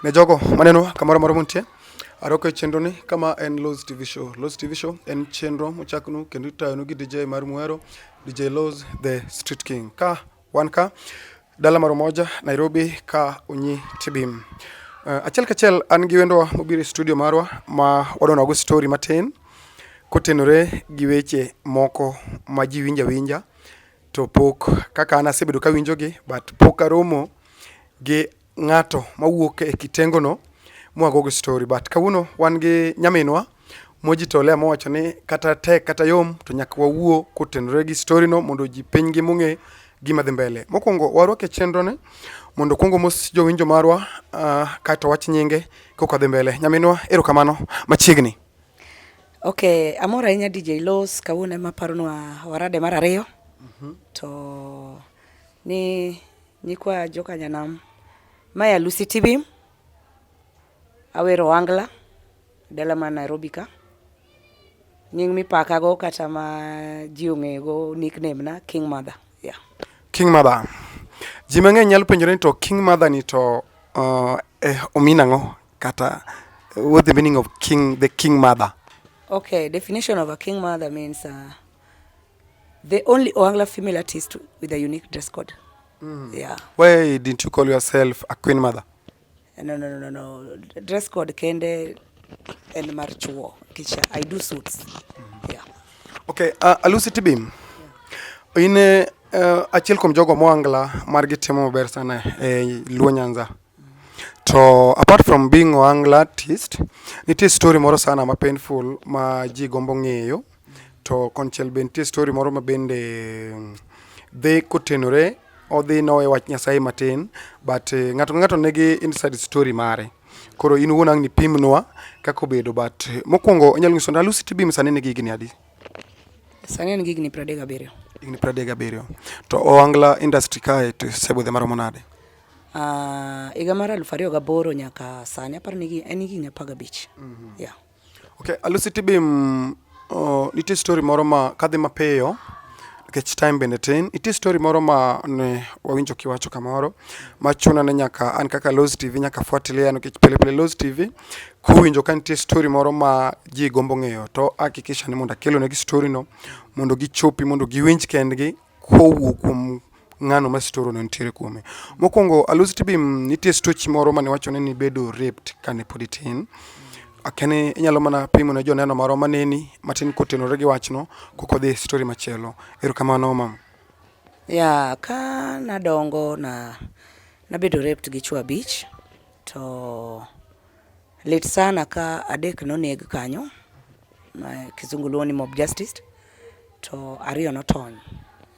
Ne jogo maneno kamoro moro muntie aroko chenro ni kama en Loz TV show. Loz TV show en chenro mochaknu kendo itayonu gi DJ mar Muero, DJ Loz the Street King. Ka wan ka dala maro moja Nairobi ka unyi Tibiim. Achiel kachiel an gi wendo mobiro e studio marwa ma wadona go story matin kotenore gi weche moko ma ji winja to pok kaka an asebedo ka winjogi but pok aromo gi ng'ato mawuok e kitengo no mwago story but kawuono wan gi nyaminwa mojitolea mowacho ni kata tek kata yom to nyaka wawuo kotenore gi story no mondo ji piny gi mung'e gima dhi mbele. Mokwongo warwake chenro ne mondo kwongo mos jowinjo marwa kato wach nyinge koka dhi mbele. Nyaminwa erokamano machiegni. Okay, amora ahinya DJ Loz kawuono ema paronwa warade mar ariyo. To ni nyikwa joka nyanam Maya Alucy Tibiim awero Wangla dala ma Nairobi ka. Nying mipaka go kata ma ji ong'ego nickname na King Mother. Yeah. King Mother. Ji mang'eny nyalo penjore ni to King Mother ni to ominang'o kata what the meaning of the King Mother? Okay, definition of a King Mother means the only Wangla female artist with a unique dress code. Yeah. Why didn't you call yourself a Queen Mother? No. Dress code kende and marchuo. I do suits. Yeah. Okay, Alucy Tibiim. In achiel kuom jogo moangla margi timo maber sana e Luo Nyanza. To apart from being Wangla artist, nitie story moro sana ma painful ma ji gombo ng'eyo. To konchiel be nitie story moro ma bende dhi kotenore odhi no e wach Nyasaye matin but ng'ato nigi inside story mare. Koro in wuon ang' ni pimnwa kako bedo but mokwongo inyalo nyiso Alucy Tibiim sani nigi higni adi? Sani nigi higni 37. Higni 37. To Wangla industry kae to sebudhe maromo nade? Higa mar 2008 nyaka sani aparo ni en higni 15. Yeah. Okay, Alucy Tibiim nitie story moro ma kadhi mapiyo nikech time bende tin. Nitie story moro ma ne wawinjo kiwacho kamoro machuna ne nyaka an kaka Loz TV nyaka fuatilia nikech pile Loz TV kuwinjo ka nitie story moro ma ji gombo ng'eyo to hakikisha ni mondo akelo negi story no mondo gichopi mondo giwinj kendgi kowuok kuom ng'ano ma story no nitiere kuome. Mokwongo Alucy Tibiim nitie story moro mane wacho ni bedo raped kane pod tin. Akene inyalo mana pimo ne joneno maro maneni matin kotenore gi wachno koko dhi story machielo. Erokamano mama. Yeah, ka nadongo nabedo raped gi chwo 5 to lit sana ka adek noneg kanyo ma kizungu luongo ni mob justice to 2 notony.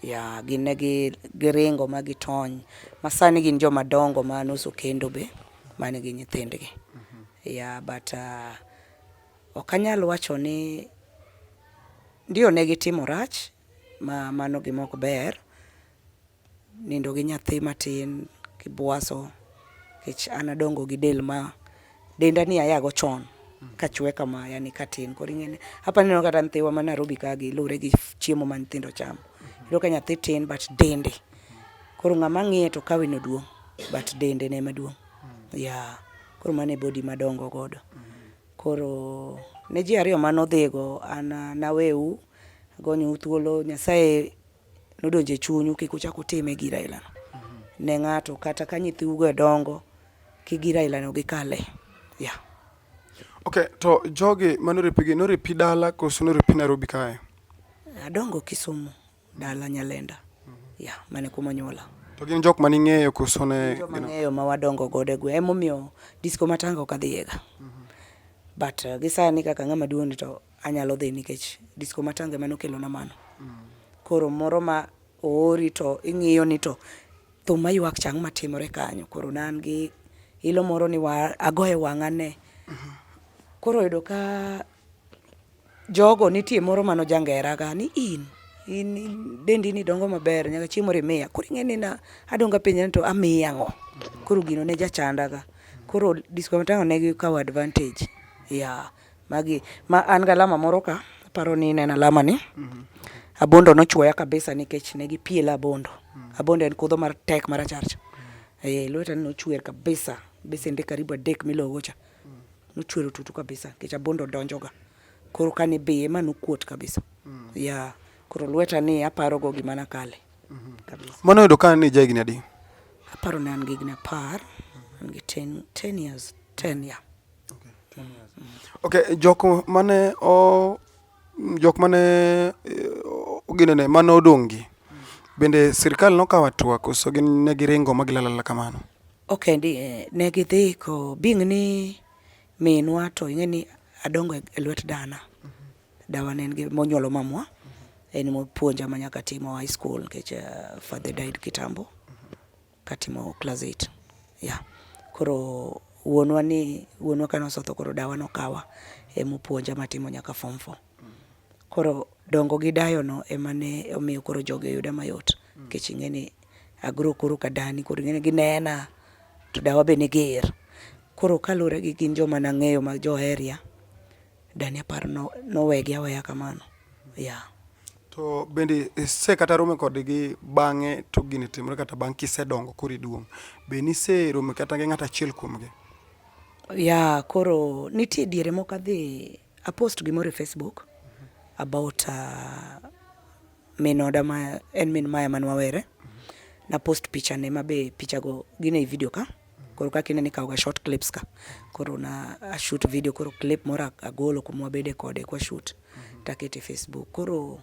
Yeah, ginegi giringo ma gitony masani gin joma dongo ma nusu kendo be mane gi nyithindgi. Yeah, but okanyal wacho ni ndio negitimo rach ma mano gimok ber nindo gi nyathi matin kibwaso kech anadongo gi del ma denda ni ayago chon kachwe kama yani katin koringene hapa neno kata nthiwa ma Nairobi ka gi lure gi chiemo ma nyithindo chamo ilo ka nyathi tin but dende koro ng'ama ng'iye to kawino duong but dende ne maduong. Yeah. Koro mane body madongo godo. Koro ne ji ariyo manodhigo an naweu gonyo thuolo Nyasaye nodonje chunyu kik uchak utime gira ilano. Ne ng'ato kata ka nyithiugo dongo kigira ilano gi kale. Yeah. Okay, to jogi manorepigi norepi dala koso norepi Nairobi kae? Adongo Kisumu dala Nyalenda. Yeah, mane kuma nyola. To gin jok mani ng'eyo koso ne jok mang'eyo ma wadongo gode gwe emomiyo disco matanga ok adhiega. But gisani kaka ng'ama duong' to anyalo dhi nikech disco matanga manokelo na mano. Koro moro ma oori to ing'iyo ni to thum mayuak chang' matimore kanyo koro nan gi ilo moro ni agoye wang'ane. Koro yudo ka jogo nitie moro mano jangera ga ni in dendi ni dongo maber nyaka chiemo remiya koro ing'eni na adonga piny to amiya ang'o. Koro gino ne jachanda ga koro disco matango negi kawo advantage. Yeah, magi ma an galama moro ka paro ni nena lama ni abondo nochwoya kabisa nikech negi piela abondo. Abondo en kudho mar tek maracharcha. Lweta nochwer kabisa besende karibu adek milogo cha nuchwero tutu kabisa kicha bondo donjoga koro kane be ema nukuot kabisa ya koro lweta ni aparo go gima nakale kabisa. Mano yudo ka ni jai gini adi? Aparo ne an gi higni 10 an gi 10 years 10 ya. Okay, 10 years. Okay, jok mane ginene mane odongi bende sirkal nokawo hatua koso gin ne giringo magilala kamano? Okay, ne gidhi ko bing ni minwa to ing'eni adongo e lwet dana. Dawa ne en gi monyuolo mamwa. En mopuonja manyaka timo high school nikech father died kitambo. Katimo class 8. Yeah. Koro wuonwa kanosotho koro dawa nokawa mopuonja matimo nyaka form 4. Koro dongo gi dayo no emane omiyo koro joge yuda mayot. Nikech ing'eni agro koro kadani koro ing'eni ginena to dawa be ni ger. Koro kalure gi gin joma nang'eyo mag jo area dani aparo no wegi aweya kamano. Yeah. To bende se kata rome kodgi bang'e to gini timore kata bang' kisedongo kori duong'. Be nise rome kata gi ng'ata achiel kuomgi? Yeah, koro nitie diere moko adhi apost gimoro e Facebook about minoda ma en min maya manwawere. Na post picha ne mabe picha go gine e video ka. Koro kaka ineni kawo ga short clips ka. Koro na shoot video koro clip mora agolo kumwa bede kode kwa shoot. Takete Facebook. Koro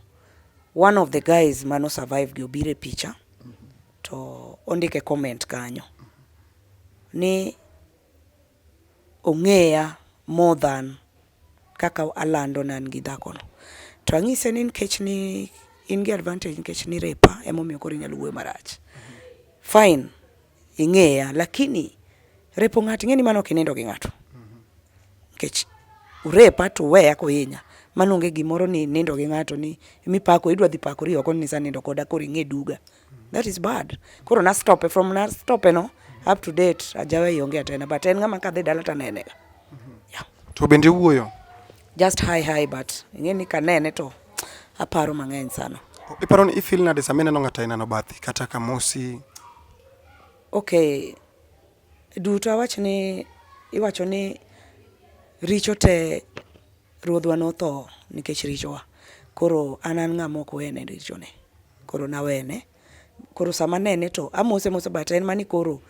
one of the guys mano survive gi obire picha. To ondike comment kanyo. Ni ong'eya more than kaka alando nan gi dhakono. To ang'ise ni nikech ni in gi advantage nikech ni repa emomiyo koro inyalo wuoyo marach. Fine, ing'eya lakini repo ng'ato ing'eni mano kinindo gi ng'ato. Nikech urepa to weya kohinya. Mano onge gimoro ni nindo gi ng'ato ni mipako idwa dhi pakori oko ni sanindo koda koro ing'e duga. That is bad. Koro na stop no up to date ajawe ionge atena but en ng'ama kadhi dala tanene. Yeah. To bende wuoyo? Just hi but ing'eni kanene to aparo mang'eny sana. Iparo ni ifeel nade sama ineno ng'ata ineno bathi kata kamosi? Okay, duto iwacho ni richo te ruodhwa notho nikech richowa. Koro an ng'ama ok wene richone. Koro nawene. Koro sama nene to amose but en mani koro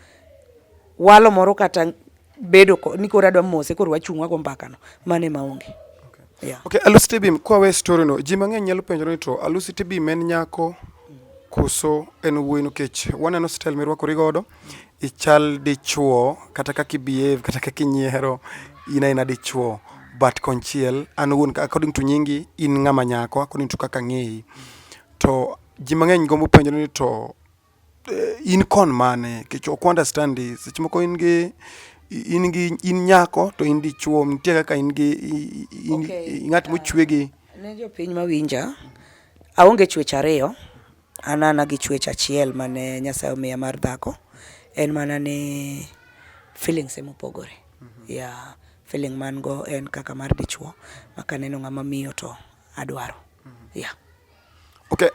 walo moro kata bedo ni koro adwa mose koro wachung'wa go mbakano mane maonge. Okay. Yeah. Okay, Alucy Tibiim kwa we story no ji mang'eny nyalo penjo ni to Alucy Tibiim en nyako koso en wuoyi nikech waneno style mirwakori godo ichal dichuo kata kaka behave kata kaka inyiero ina dichuo but konchiel an wuon according to nyingi in ng'ama nyako according to kaka ng'eyi to ji mang'eny gombo penjo ni to in kon mane kech ok understand seche moko in nyako to in dichuo nitie kaka in ng'at mochwegi. Ne jo piny mawinja aonge chwech ariyo anana gi chwech achiel mane Nyasaye omiya mar dhako en mana ni feelings emopogore. Yeah, feeling man go en kaka mar dichuo maka neno ng'ama miyo to adwaro. Yeah. Okay,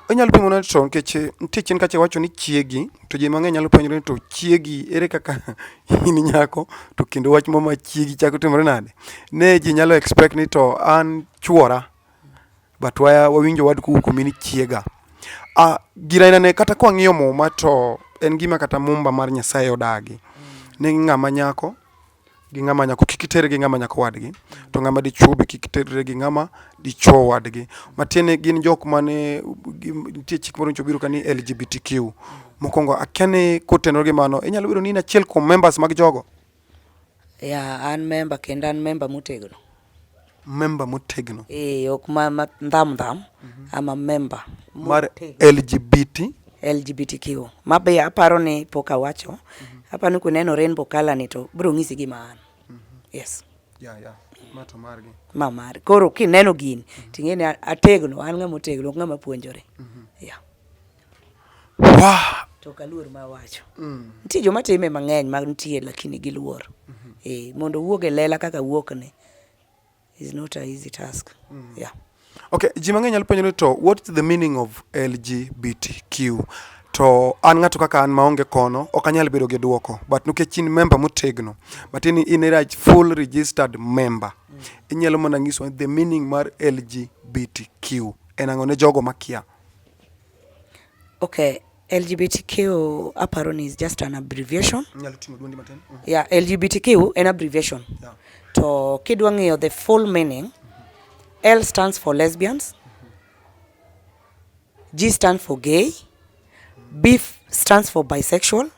inyalo pimo na to nikech nitie chien kacha wacho ni chiegi to ji mang'eny nyalo penjo ni to chiegi ere kaka in nyako to kendo wach mama chiegi chako timore nade? Ne ji nyalo expect ni to an chuora but wawinjo wad kuku mini chiega. Gira ne kata kwa ng'iyo muma to en gima kata mumba mar Nyasaye odagi. Ne ng'ama nyako gi ng'ama nyako kikitere gi ng'ama nyako wadgi to ng'ama dichuo be kikitere gi ng'ama dichuo wadgi. Matiene gin jok mane nitie chik moro chobiro kani LGBTQ. Mokongo akene kotenore gi mano inyalo biro ni in achiel kuom members mag jogo? Yeah, an member kendo an member motegno. Member motegno? Ok ma ndam ama member mar LGBTQ. Mabe aparo ni poka wacho. Hapa ni kuneno rainbow color ni to bro ng'isi gima an. Yes. Yeah. Mato margi. Mamar. Koro kineno gini ting'eni ategno an ng'ama otegno ok ng'ama puonjore. Yeah. Wow. To kaluor ma wacho. Nitie joma time mang'eny mag nitie lakini giluor. Mondo wuoge lela kaka wuok ne is not a easy task. Yeah. Okay, ji mang'eny nyalo penjo ni to what's the meaning of LGBTQ? to an ng'ato kaka an maonge kono ok anyal bedo gi duoko, but nikech in member motegno, but in a full registered member, inyalo mana nyiso the meaning mar LGBTQ en ang'o ne jogo makia. Okay, LGBTQ aparo ni is just an abbreviation. Nyalo ting'o duondi matin. Yeah, LGBTQ an abbreviation. Yeah. To kidwa ng'iyo the full meaning, L stands for lesbians, G stands for gay, B stands for bisexual,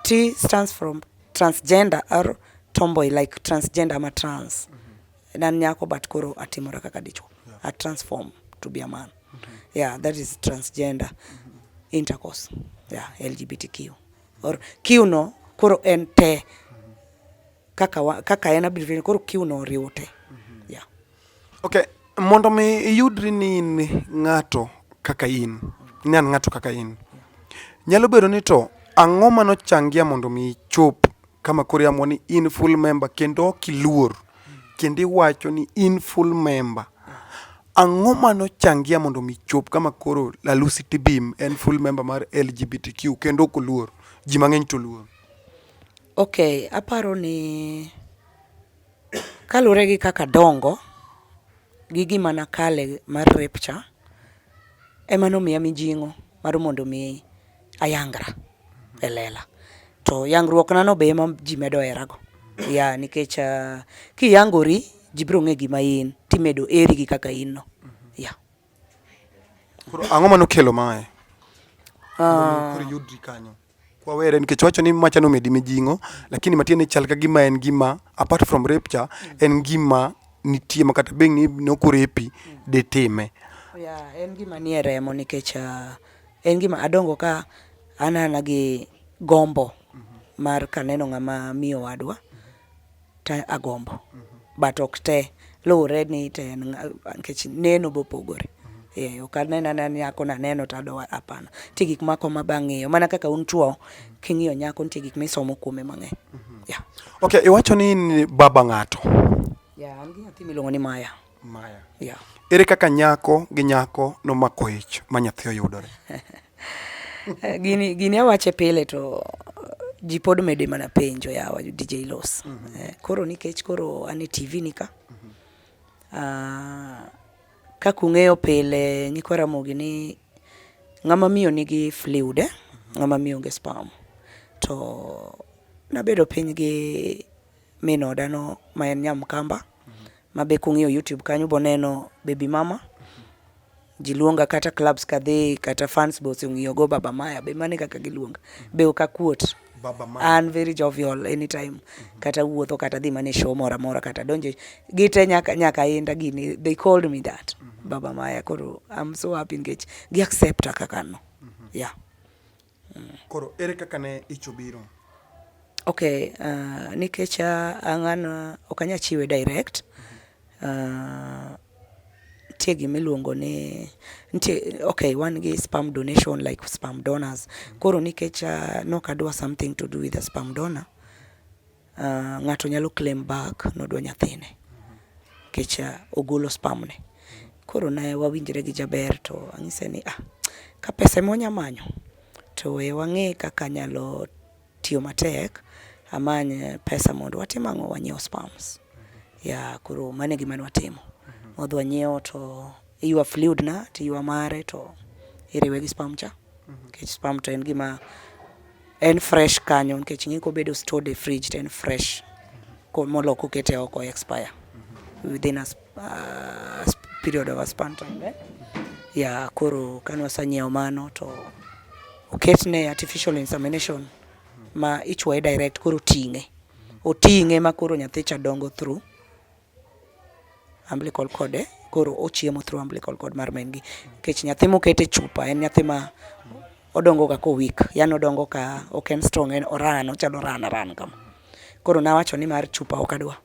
T stands for transgender or tomboy, like transgender ama trans. Nan nyako but koro atimora kaka dichwo. I transform to be a man. Yeah, that is transgender intercourse. Yeah, LGBTQ. Or Q no koro ente kaka en abbreviation koro Q no oriwo te. Yeah. Okay, mondo mi iyudri ni ng'ato kaka in, ni an ng'ato kaka in, nyalo bedo ni to ang'o mano changia mondo mi ichop kama koro yamo ni in full member kendo ok iluor kendo iwacho ni in full member. Ang'o mano changia mondo mi ichop kama koro Alucy Tibiim en full member mar LGBTQ kendo ok oluor, ji mang'eny to luor. Okay, aparo ni kalure gi kaka dongo gi gima nakale mar rapture ema nomiya mijing'o mar mondo mi ayangra e lela. To yangruok na no be ema ji medo herago. Ya nikech kiyangori ji biro ng'e gima in timedo eri gi kaka in no. Ya. Koro ang'o mano kelo mae? Koro yudri kanyo. Kwa were nikech wacho ni macha no medi mijing'o, lakini matiende chal ka gima en gima apart from rapture en gima nitie makata beng ni nokorepi de time. Ya, en gima nie remo nikech en gima adongo ka anana gi gombo mar kaneno ng'ama miyo wadwa ta agombo. But ok te lure ni te nikech neno bopogore. Ok anena nyako na neno tado apana. Ti gik mako mabang'iyo mana kaka un chuo king'iyo nyako nitie gik misomo kuome mang'eny. Yeah. Okay, iwacho ni baba ng'ato. Yeah, an gi nyathi miluongo ni Maya. Maya. Yeah. Ere kaka nyako gi nyako nomako ich ma nyathi oyudore? Gini awache pile to ji pod mede mana penjo yawa DJ Los. Koro nikech koro ane TV nika. Kaka ung'eyo pile nyikwa Ramogi ni ng'ama miyo nigi fluid, ng'ama miyo nge sperm. To nabedo piny gi minoda no ma en Nyamkamba. Mabe kung'iyo YouTube kanyo boneno baby mama. Jiluonga kata clubs kadhi kata fans boss ung'iyo go Baba Maya be mane kaka giluonga. Be okakuot. Baba Maya. And very jovial anytime. Kata wuotho kata dhi mane show mora kata donje gite nyaka inda gini they called me that. Baba Maya koro I'm so happy ngech gi accept kaka no. Yeah. Koro ere kaka ne ichobiro? Okay, nikech ang'ano okanya chiwe direct. Tie gimiluongo ni okay, one gi sperm donation like sperm donors. Koro nikech nokadwa something to do with the sperm donor. Ng'ato nyalo claim back nodwa nyathine. Kech ogolo sperm ne. Koro na wawinjre gi jaber to ang'ise ni ka pesa monya manyo to we wang'e kaka nyalo tiyo matek amany pesa mondo watim ang'o wanyiew sperms. Ya koro mane gima watimo. Wadwa nyiewo to iwa fluid na to iwa mare to iriwe gi sperm cha. Kech sperm to en gima en fresh kanyo nikech ng'iko bedo stored e fridge to en fresh. Moloko kete oko expire within a period of a span time. Ya koro kanwa sanyiewo mano to oketne artificial insemination ma ichwoe direct koro oting'e ma koro nyathi cha dongo through umbilical cord. Koro ochiemo through umbilical cord mar mengi. Kech nyathi mokete chupa en nyathi ma odongo ka weak, yani odongo ka ok en strong, en oran, ochalo ran kama. Koro nawacho ni mar chupa okadwa.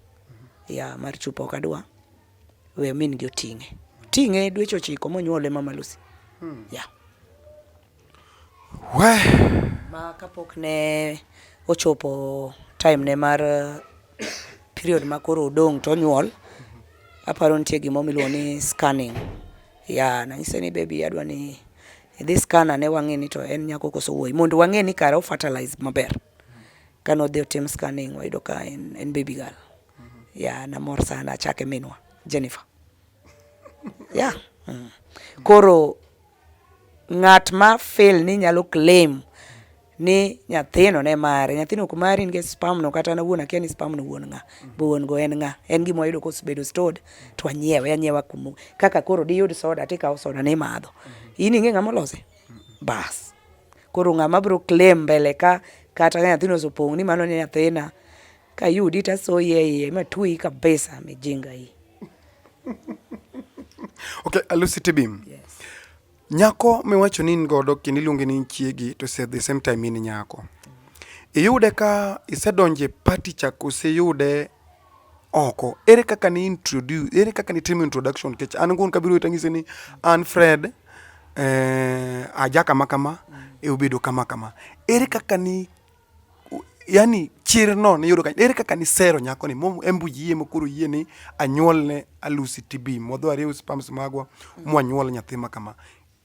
Ya mar chupa okadwa. We min gi oting'e dweche 9 monyuole mama Alucy. Ya. Ma kapok ne ochopo time ne mar period ma koro odong' to nyuol, aparo nitie gimo miluongo ni scanning. Ya nanyise ni baby adwa ni idhi scanner ne wang'e ni to en nyako koso wuoyi mondo wang'e ni kare o fertilize maber. Kano odhi otim scanning wayudo ka en baby girl. Ya namor sana achake minwa Jennifer. Ya. Koro ng'at ma fail ni nyalo claim ni nyathino ne mare, nyathino ok mari nikech spam no kata na wuon akia ni spam no wuon ng'a, bo wuon go en ng'a, en gima wayudo kosebedo stored to anyiewa kumo kaka koro diyud soda tikawo soda ni madho. In ing'e ng'ama olose? Bas. Koro ng'ama bro claim mbele ka kata nyathino osopong' ni mano ni nyathina, ka yudi tasoye iye matui kabisa mijinga hii. Okay, Alucy Tibiim. Yes. Nyako miwacho ni godo kendo iluonge ni chiegi to at the same time in nyako. Iyude ka isedonje party chako yude oko. Ere kaka ni introduce, ere kaka ni timo introduction kech an ngun kabiro itangise ni an Fred aja kama e ubedo kama. Ere kaka ni yani chirno ni yudo ka ere kaka ni sero nyako ni mom embu yie mokuru yie ni anyuol ne Alucy Tibiim modho ariyo spams magwa mo anyuol nyathi kama.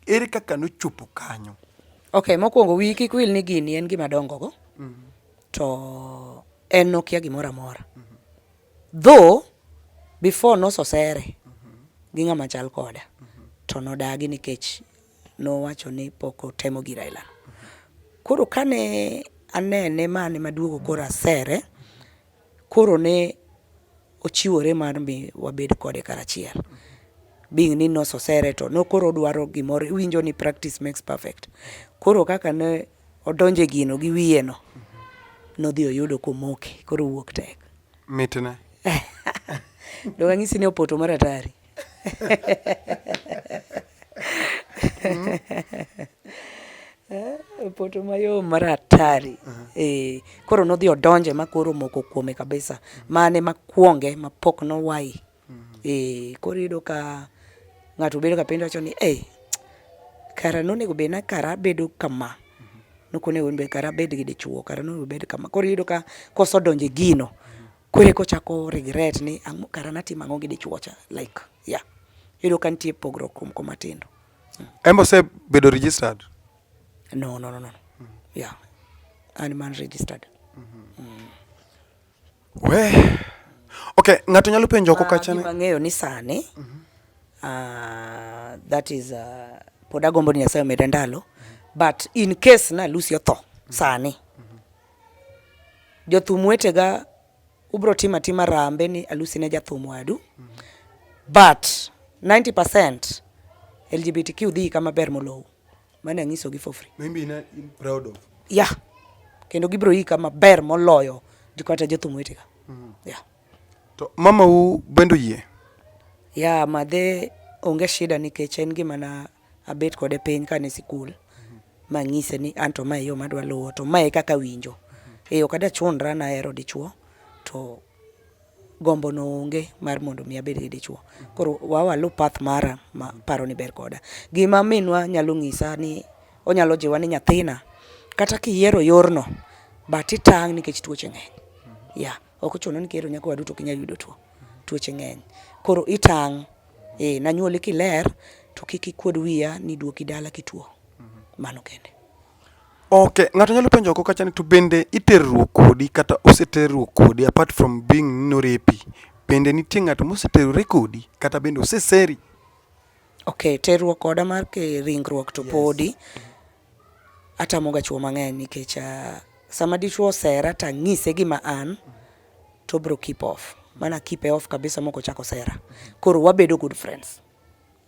Ere kaka no chopo kanyo? Okay, mokwongo wiki kwil ni gini en gima dongo go. To en nokia gimora mora. Though before no sosere gi ng'ama chal koda. To nodagi nikech nowacho ni poko temo gira ila. Koro kane anene mane maduogo kora sere, koro ne ochiwore mar mi wabed kode karachiel. Being ni no sosere to no koro dwaro gimoro, winjo ni practice makes perfect. Koro kaka ne odonje gino gi wiye no, nodhi oyudo komoke, koro wuok tek. Mitne. Do ng'isi ni opoto maratari. Opoto mayom maratari. Koro nodhi odonje makoro moko kuome kabisa. Mane makuonge mapok no wai. Koro yudo ka ng'ato bedo ka pendo wacho ni kara nonego bed na kara bedo kama. Nokonego bed kara bed gi dichuo, kara nonego bed kama. Koro yudo ka koso donje gino. Kore ko chako regret ni kara natimo ang'o gi dichuo cha, like yeah. Yudo ka nitie pogruok kuom komatindo. Embo se bedo registered? No. Yeah. And man registered. We. Okay, ng'ato nyalo penjo ko kacha ne. Mang'eyo ni sani. That is pod agombo ni Nyasaye omeda ndalo, but in case na Alucy otho sani, jothum wetega ubro tima rambe ni Alucy ne jathum wadu, but 90% LGBTQ dhi kama ber molow. Mane ng'iso gi for free. Maybe in proud of. Yeah. Kendo gibro yi kama ber moloyo jikota jothum wetega. Yeah. To mama u bendo yie? Ya madhe onge shida nikech en gima na abet kode piny kane sikul. Ma ng'ise ni anto ma yo madwa luwo to mae kaka winjo. Ok ada chundra na hero dichuo to gombo no onge mar mondo mi abed gi dichuo. Koro wawalu path mara ma paro ni ber koda. Gima minwa nyalo ng'isa ni onyalo jiwa ni nyathina kata kiyiero yorno but itang' nikech tuoche ng'eny. Ya, ok ochuno ni kero nyako wadu to kinya yudo tuo. Tuoche ng'eny. Koro itang' nanyuoli kiler to kiki kuod wiya ni duoki dala kituo. Mano kende. Okay, ng'ato nyalo penjo ko kacha ni to bende iterruok kodi kata oseterruok kodi apart from being no rape. Bende nitie ng'ato moseterruok kodi kata bende oseseri? Okay, terruok koda mar ke ringruok to podi atamoga chuo mang'eny nikech sama dichuo sera ta ng'ise gima an to bro keep off. Mana keep off kabisa moko chako sera. Koro wabedo good friends.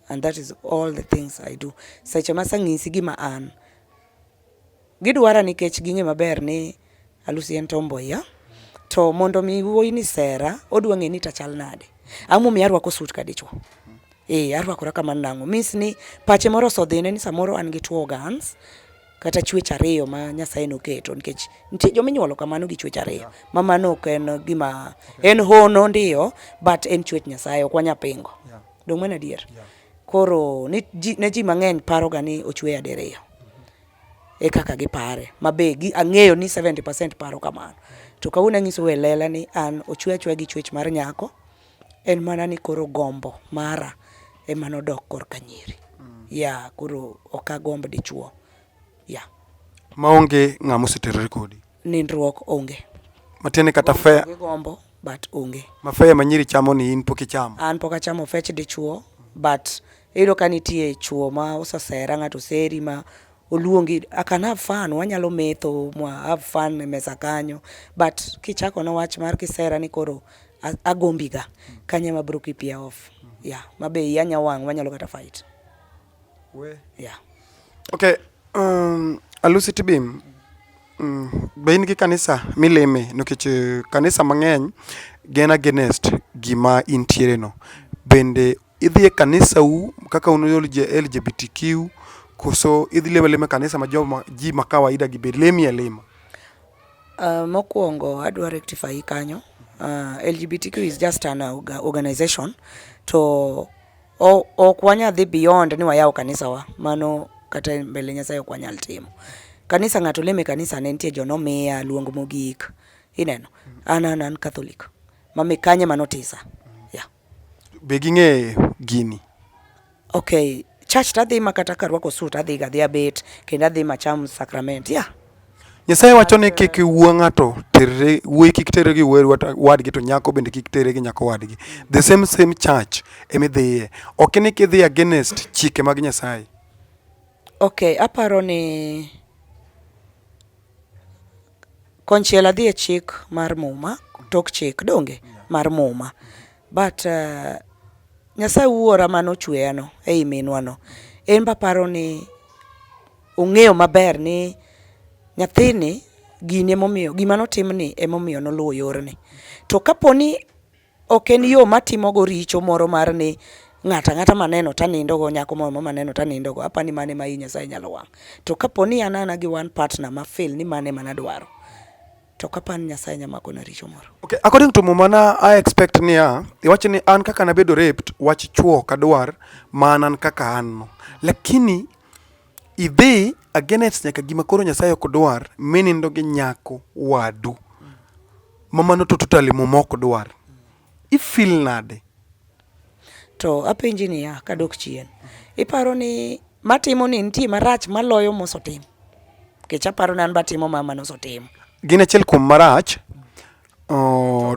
And that is all the things I do. Seche masa ng'isi gima an. Gidwara nikech ging'e maber ni Alucy en tomboy ya. To mondo mi wuoyi ni sera, odwa ng'e ni tachal nade. Amo mi arwako suit ka dichuo. Arwakora kamano nang'o. Means ni pache moro sodhine ni samoro an gi two organs kata chwech ariyo ma Nyasaye noketo nikech nitie joma inyuolo kamano gi chwech ariyo. Mama no en gima en hono ndiyo but en chwech Nyasaye ok wanya pingo. Dong mana dier. Koro ne ji mang'eny paro ga ni ochwe adiriyo. Kaka gipare mabe ang'eyo ni 70% paro kamano. To kawuono ng'iso welela ni an ochwe gi chwech mar nyako. En mana ni koro gombo mara emano dok kor kanyiri. ya koro okagomb dichuo ya maonge ng'amo seterore kodi nindruok onge matiende kata fea gombo but onge mafea manyiri chamo ni in pok ichamo an pok achamo fech dichuo but iyudo ka nitie chuo ma osesera ng'ato seri ma oluongi I can have fun wanyalo metho mwa have fun e mesa kanyo but kichako na wach mar kisera ni koro agombiga kanye mabro kipia off mabe yanya wang wanyalo kata fight okay Alucy Tibiim be in gi kanisa milime nikech kanisa mang'eny gen against gima intiere no bende idhi e kanisa u kaka uno LGBTQ koso idhi leme kanisa ma ji ma kawaida gi bed lemi lema mokwongo adwa rectify kanyo LGBTQ is just an organization to ok wanya dhi beyond ni wayaw kanisa wa mano kata mbele Nyasaye ok wanyal timo kanisa ng'ato leme kanisa ne nitie jono miya luong mogik ineno an Catholic mami kanye manotisa be ging'e gini okay church tadhi makata karwako suit adhi abet kendo adhi macham sacrament Nyasaye wacho ni kik wuo ng'ato terre wuoi kik tere gi wadgi to nyako bende kik tere gi nyako wadgi the same church emidhiye ok ni kidhi against chike mag Nyasaye okay aparo ni konchiel adhi e chik mar muma tok chik donge mar muma but Nyasaye wuora manochweya no ei minwa no en baparo ni ong'eyo maber ni nyathini gini emomiyo gima notimni emomiyo noluwo yorni to kaponi ok en yo matimo go richo moro mar ni ng'ata maneno tanindo go nyako moro maneno tanindo go apani mane ma Nyasaye nyalo wang' to kaponi anana gi one partner ma feel ni mane manadwaro to kapani Nyasaye nyamako na richo moro okay according to mumana I expect ni iwacho ni an kaka nabedo raped wach chuo kadwar manan kaka an no lakini idhi against nyaka gima koro Nyasaye ok dwar menindo gi nyako wadu mamano to totally momok dwar ifeel nade to apenji ni kadok chien iparo ni matimo ni nitie marach maloyo mosotim kech aparo nan batimo mama nosotim gin achiel kuom marach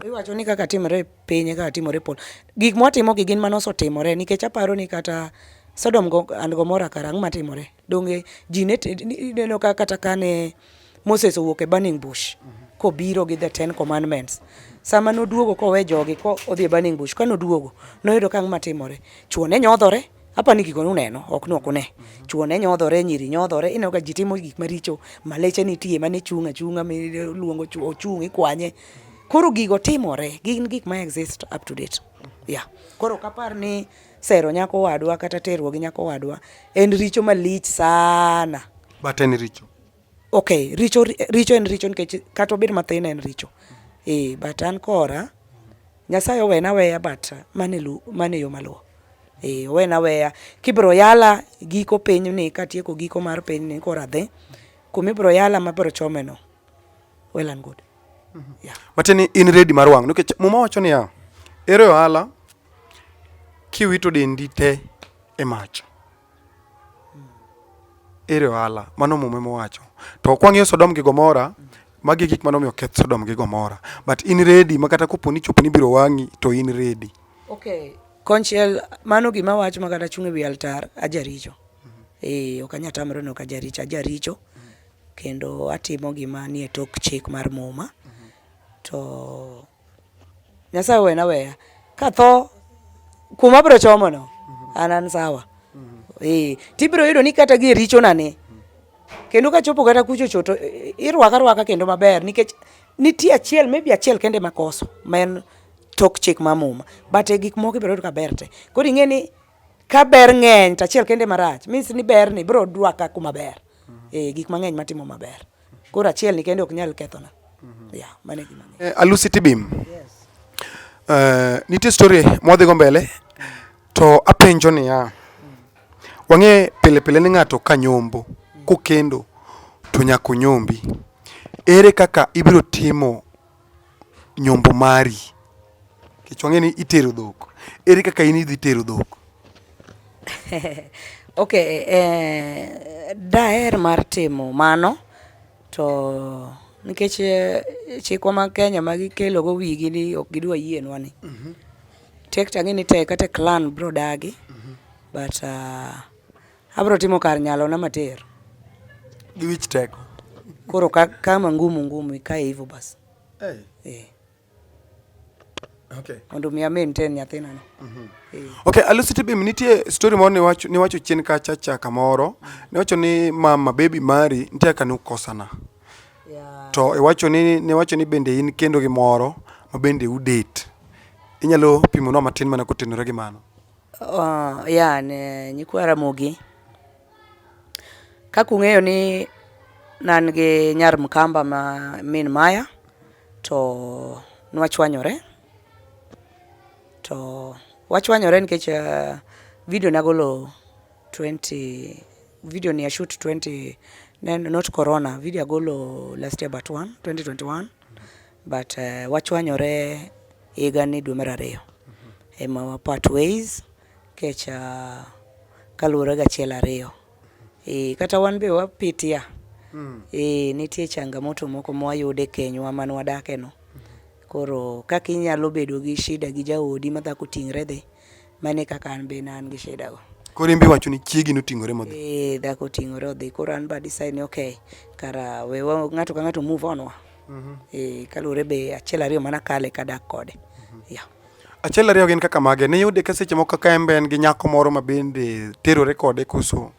iwacho ni kaka timore piny kaka timore pol gik mwatimo gi gin manosotimore nikech aparo ni kata Sodom and Gomora karang matimore donge jineno kata kane Moses owuok e burning bush kobiro gi the 10 commandments sama noduogo kowe jogi ko odhi e burning bush kanoduogo noyudo kang matimore chuo ne nyodhore apani giko nuneno ok nokune chuo ne nyodhore nyiri nyodhore ineno ka jitimo gik maricho maleche nitie mane chunga miluongo chuo chung ikwanye koro gigo timore gin gik ma exist up to date koro kapar ni sero nyako wadwa kata terwo gi nyako wadwa en richo malich sana but en richo okay richo en richo nikech kata obed mathin en richo but an kora Nyasaye owena weya but mane yo maluwo owena weya kibro yala giko piny ni katieko giko mar piny ni kora dhi kumibro yala mabro chomeno well and good mateni in ready mar wang' nikech muma wacho ni ere ohala kiwito dendi te e mach ere ohala mano mume mowacho to kwang'iyo Sodom gi Gomora magi gik manomiyo keth Sodom gi Gomora but in ready makata koponi choponi biro wang'i to in ready okay konchiel mano gima wacho makata chung' e wi altar ajaricho ok anyatamre no ajaricho kendo atimo gima nie tok chik mar muma to Nyasaye wena weya katho kuma bro chomono anan sawa tibro yudo ni kata gi richo nane kendo ka chopo kata kucho choto irwaka kendo maber nikech nitie achiel maybe achiel kende makoso men tok chik mamuma but gik moko ibro yudo ka ber te koro ing'eni ka ber ng'eny to achiel kende marach means ni ber ni bro dwaka kuma ber gik mang'eny matimo maber koro achiel ni kende ok nyal kethona mane gima Alucy Tibiim nitie story mwadhi go mbele to apenjo ni wang'e pile ni ng'ato ka nyombo kokendo to nyako nyombi ere kaka ibiro timo nyombo mari kech wang'e ni itero dhok ere kaka in idhi tero dhok Okay, daher mar timo mano to nikech chikwa mag Kenya ma gikelo go wigi ni ok gidwa yienwa ni. Tek tangi ni tek kata clan bro dagi. But abro timo kar nyalo na mater. Gi wich tek. Koro kama ngumu ka hivyo basi. Eh. Okay. Mondo mi maintain nyathina no. Okay, Alucy Tibiim nitie story moro ni wacho chien kacha chaka moro. Ni wacho ni mama baby mari nitie kanu kosana. Yeah. To iwacho ni bende in kendo gi moro ma bende udate. Inyalo pimo no matin mana kotenore gi mano. Yeah, ne nyikwara mogi. Kaka ung'eyo ni nan gi nyar Mkamba ma min Maya to nwachwanyore. To wachwanyore nikech video nagolo 20 video ni shoot 20 not corona video agolo last year but 2021 but wachwanyore higa ni dwe mar ariyo ema part ways kech kaluwore ga achiel ariyo kata wan be wapitia nitie changamoto moko mwayude kenywa man wadake no. Koro kaka inyalo bedo gi shida gi jaodi ma dhako tingre dhi mane kaka an be nan gi shida go. Koro imbi wacho ni chiegi notingore modhi. Dhako tingore odhi. Koro an ba decide ni okay kara we ng'ato ka ng'ato move on wa. Kalure be achiel ariyo mana kale kadak kode. Yeah. Achiel ariyo gin kaka mage ne yude ka seche moko kaka embe en gi nyako moro ma bende terore kode koso.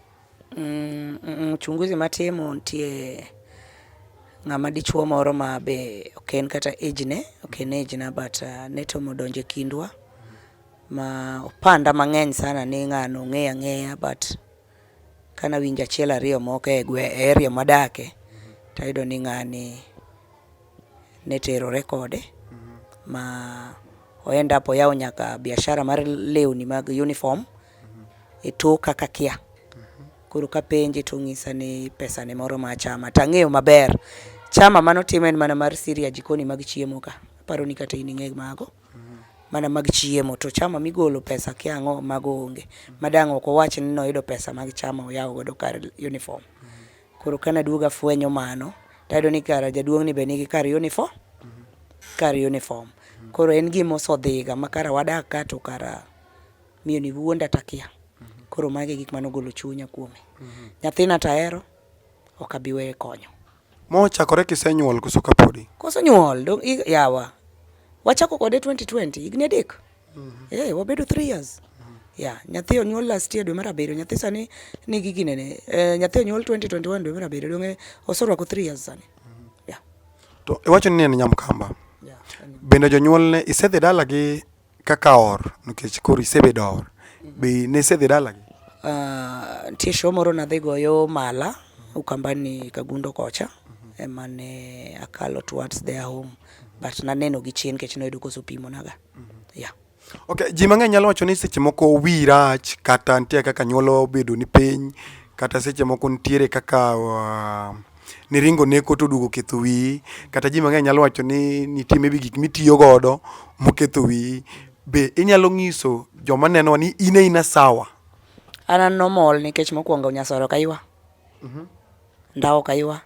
Uchunguzi matimo ntie ng'ama dichuo moro ma be ok en kata age ne ok en age na but ne tomo donje kindwa ma opanda mang'eny sana ni ng'ano ng'eya but kana winja achiel ariyo moko e area madake tayudo ni ng'ani ne terore kode ma oenda apo yawo nyaka biashara mar lewni mag uniform tok kaka kia. Koro ka penje to ng'isa ni pesa ne moro ma chama tang'eyo maber chama mano timen mana mar siria jikoni mag chiemo ka paro ni kata in ng'eg mago mana mag chiemo to chama migolo pesa kiang'o mago onge madang' ok owach ni noyudo pesa mag chama oyawo godo kar uniform. Koro kana duoga fwenyo mano tayudo ni kara jaduong' ni be nigi kar uniform. Koro en gima osodhiga makara wadak ka to kara miyo ni wuonda takia. Koro mage gik manogolo chunya kuome. Nyathina tahero ok abi weye konyo. Mo chakore kisenyuol koso kapodi. Koso nyuol dong yawa. Wachako kode 2020 igni adek. Wabedo 3 years. Yeah, nyathi onyuol last year dwe mar abiriyo. Nyathi sani nigi ginene. Nyathi onyuol 2021 dwe mar abiriyo dong osorwako 3 years sani. Yeah. To iwacho ni en Nyamkamba. Yeah. Bende jonyuol ne isedhi dala gi kaka or nikech koro isebedo or. Be ne isedhi dala gi? Tie show moro nadhi goyo mala Ukambani Kagundo kocha. Emane akalo towards their home but naneno gi chien kech noyudo koso pimo naga. Yeah. Okay, ji mang'eny nyalo wacho ni seche moko wi rach kata nitie kaka nyuolo bedo ni piny kata seche moko nitiere kaka ni ringo neko to dugo ketho wi kata ji mang'eny nyalo wacho ni nitie maybe gik mitiyo godo moketho wi be inyalo ng'iso joma neno ni ina sawa. An normal nikech mokwongo nyasoro kaywa. Ndawo kaywa.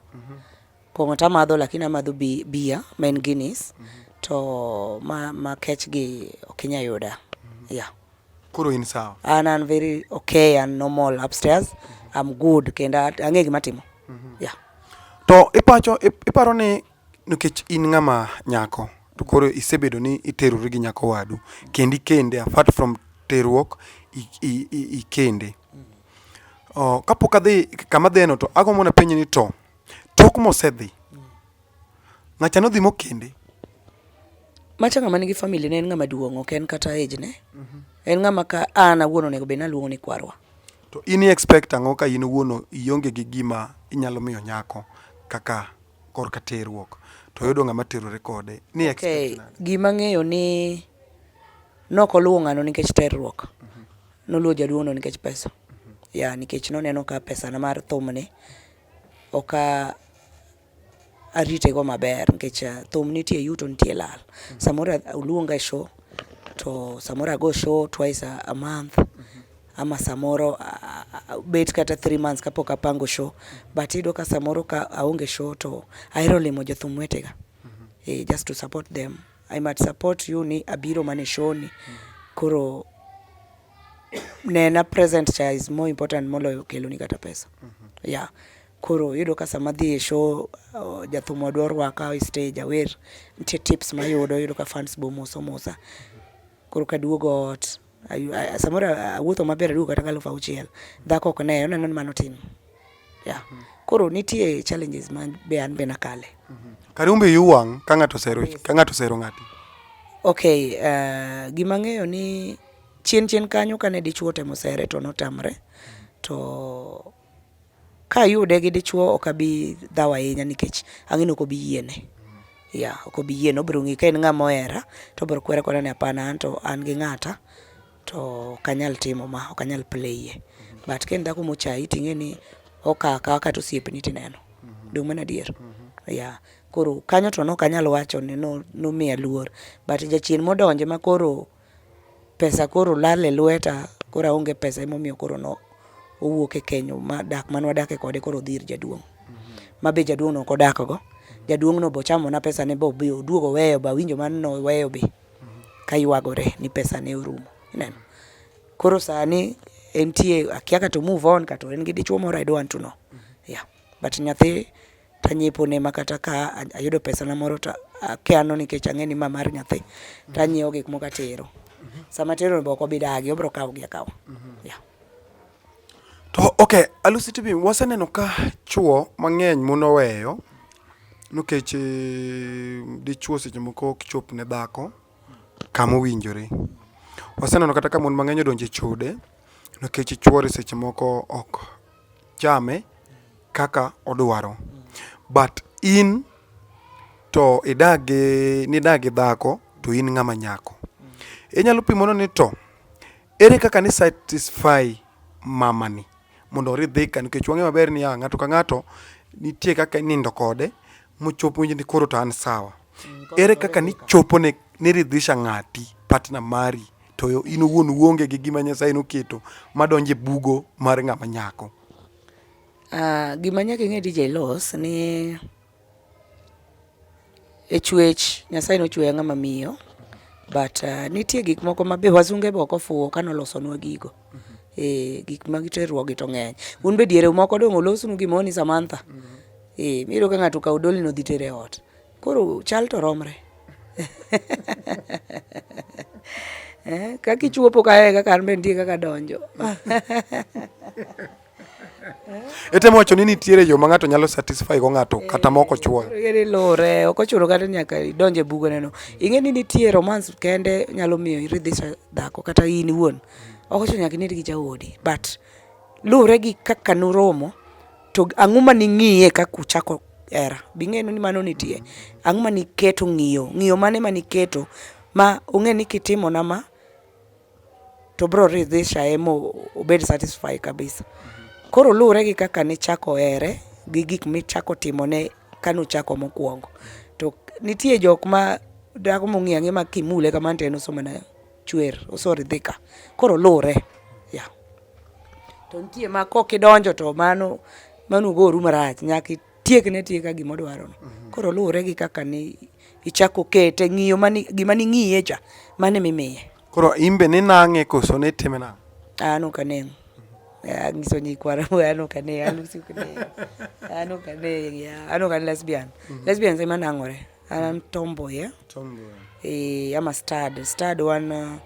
Pongo tamadho lakini amadho bia main Guinness to ma kech gi okinya yuda. Yeah. Koro in sawa. I'm very okay and normal upstairs. I'm good kenda ang'e gima timo. Yeah. To iparo ni nikech in ng'ama nyako to koro isebedo ni iterori gi nyako wadu kende apart from terruok ikende. Kapok adhi kama dheno to agombo na penjo ni to tok mosedhi ng'acha nodhi mokende. Macha ng'ama nigi family ne en ng'ama duong' ok en kata age ne. En ng'ama ka an awuon onego be naluongo ni kwarwa. To in expect ang'o ka in wuono ionge gi gima inyalo miyo nyako kaka korka terruok to yudo ng'ama terore kode ni expect nade? Gima ng'eyo ni noko luwo ng'ano nikech terruok. Noluwo jaduong' no nikech pesa. Ya nikech noneno ka pesa na mar thumne oka arite go maber nikech thum nitie yuto nitie lal. Samoro uluonga e show to samoro I go show twice a month. ama samoro bet kata 3 months kapok apango show, but iyudo ka samoro ka aonge show to ahero limo jothum wetega, just to support them. I might support you ni abiro mane show ni, koro nena present cha is more important moloyo kelo ni kata pesa. Yeah. Koro yudo ka sama dhi e show jathum wadwa rwaka stage awer, nitie tips mayudo, yudo ka fans bo mosa. Koro kaduogo ot, samoro awuotho maber aduogo kata 6,000. Dhako ok ne, oneno ni mano tin. Yeah. Koro nitie challenges man be an be nakale. Karumbe yuwang ka ng'ato sero ng'ati. Okay, gima ng'eyo ni chien kanyo kane dichuo temo sere to notamre, to ka yude gi dichuo ok abi dhaw ahinya nikech ang'ino ok obi yiene. Yeah, ok obi yiene, obiro ng'i ka en ng'ama ohera to obiro kwere kona ni apana, anto an gi ng'ata to kanyal timo ma, ok anyal play. But ken dhako mochai ting'e ni okaka kata osiepni tineno. Dong mana adier. Yeah. Koro kanyo to no kanyal wacho ni no miya luor, but jachien modonje ma koro pesa koro lale lweta, koro aonge pesa emomiyo koro no owuok e kenyo manwadake kode koro dhir jaduong'. Mabe jaduong' no kodakgo, jaduong' no bo chamo na pesa ne bo duogo weyo ba winjo man no weyo be kaywagore ni pesa ne orumo. Ineno. Koro sani entie akia ka to move on ka to en gi dichuo moro I don't want to know. Yeah. But nyathi tanyipo ne makata ka ayudo pesa na moro ta akeano nikech ang'eni ma mar nyathi, tanyiewo gik moko atero. Sama tero bo ko bidagi obro kawo gi akawo. Yeah. To okay, Alucy Tibiim, waseneno ka chuo mang'eny monoweyo nikech dichuo seche moko ok chop ne dhako kama owinjore. Waseneno kata ka mon mang'eny odonje chode nikech chuore seche moko ok chame kaka odwaro. But in to nidagi dhako to in ng'ama nyako. Inyalo pimono ni to ere kaka ni satisfy mamani mondo oridhika, nikech wang'e maber ni ng'ato ka ng'ato nitie kaka nindo kode mochopo winjo ni koro to an sawa. Ere kaka ni chopo ni ridhisha ng'ati partner mari to in owuon uonge gi gima Nyasaye noketo madonje bugo mar ng'ama nyako. Gima nyaka ing'e DJ Los ni e chwech Nyasaye nochweya ng'ama miyo, but nitie gik moko mabe wazunge be ok ofuwo kanolosonwa gigo. Gik magiterruogi to ng'eny. Un be diere moko dong' olosnu gimoni Samantha. Miro ka ng'ato kaw doli no dhi tere ot. Koro chal to romre. Kaka ichuopo kae kaka an be nitie kaka donjo. Etemo wacho ni nitiere yo ma ng'ato nyalo satisfy go ng'ato kata moko chuo. Ere lore, ok ochuno kata nyaka idonje bugo neno. Ing'e ni nitie romance kende nyalo miyo iridhisha dhako kata in iwuon. Ok ochuno nyaka ined gi jaodi, but lure gi kaka nuromo to ang'o ma ning'iye kaka uchako era. Bing'eno ni mano nitie. Ang'o ma niketo ng'iyo mane ma niketo ma ung'e ni kitimo na ma to bro ridhisha emo obed satisfy kabisa. Koro lure gi kaka nichako ere gi gik michako timone kanuchako mokwongo. To nitie jok ma dhako mong'e ang'e ma kimule kamano to en osomana chwer osoridhika. Koro lure. Yeah. To nitie ma kokidonjo to mano goru marach, nyaka tieka gimodwaro no. Koro lure gi kaka ni ichako kete ng'iyo gima ning'iye cha mane mimiye. Koro imbe ni nang'e koso ne time nang'o? Ano kaneng. Ngiso nyikwara ano kane Alucy kane. Ano kane lesbian. Lesbian sema nang'ore. An tomboy, yeah. Tomboy. I'm a stud one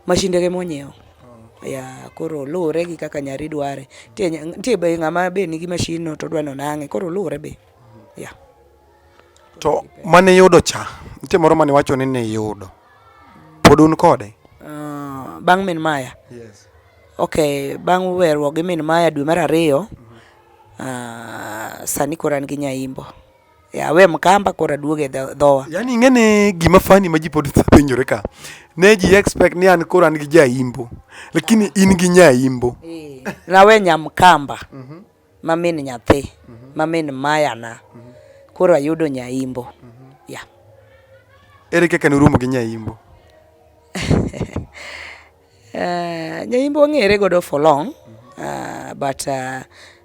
mashindege monyeo. Yeah, koro lure gi kaka nyari dware. Tie be ng'ama be nigi mashin no to dwano nang'e, koro lure be. Yeah. To mane yudo cha, nitie moro mane wacho ni ne yudo. Pod un kode? Bang' min Maya. Yes. Okay, bang' werruok gi min Maya dwe mar 2, sani koro an gi nyaimbo. We mkamba kora duoge dhowa. Yani ing'eni gima fani ma ji pod penjore ka. Ne ji expect ni an koro an gi jaimbo. Lakini in gi nyaimbo. Na we nyamkamba. Ma min Nyathi. Ma min Maya na. Koro ayudo nyaimbo. Yeah. Ere kaka nurumo gi nyaimbo? Nyaimbo ng'ere godo for long, but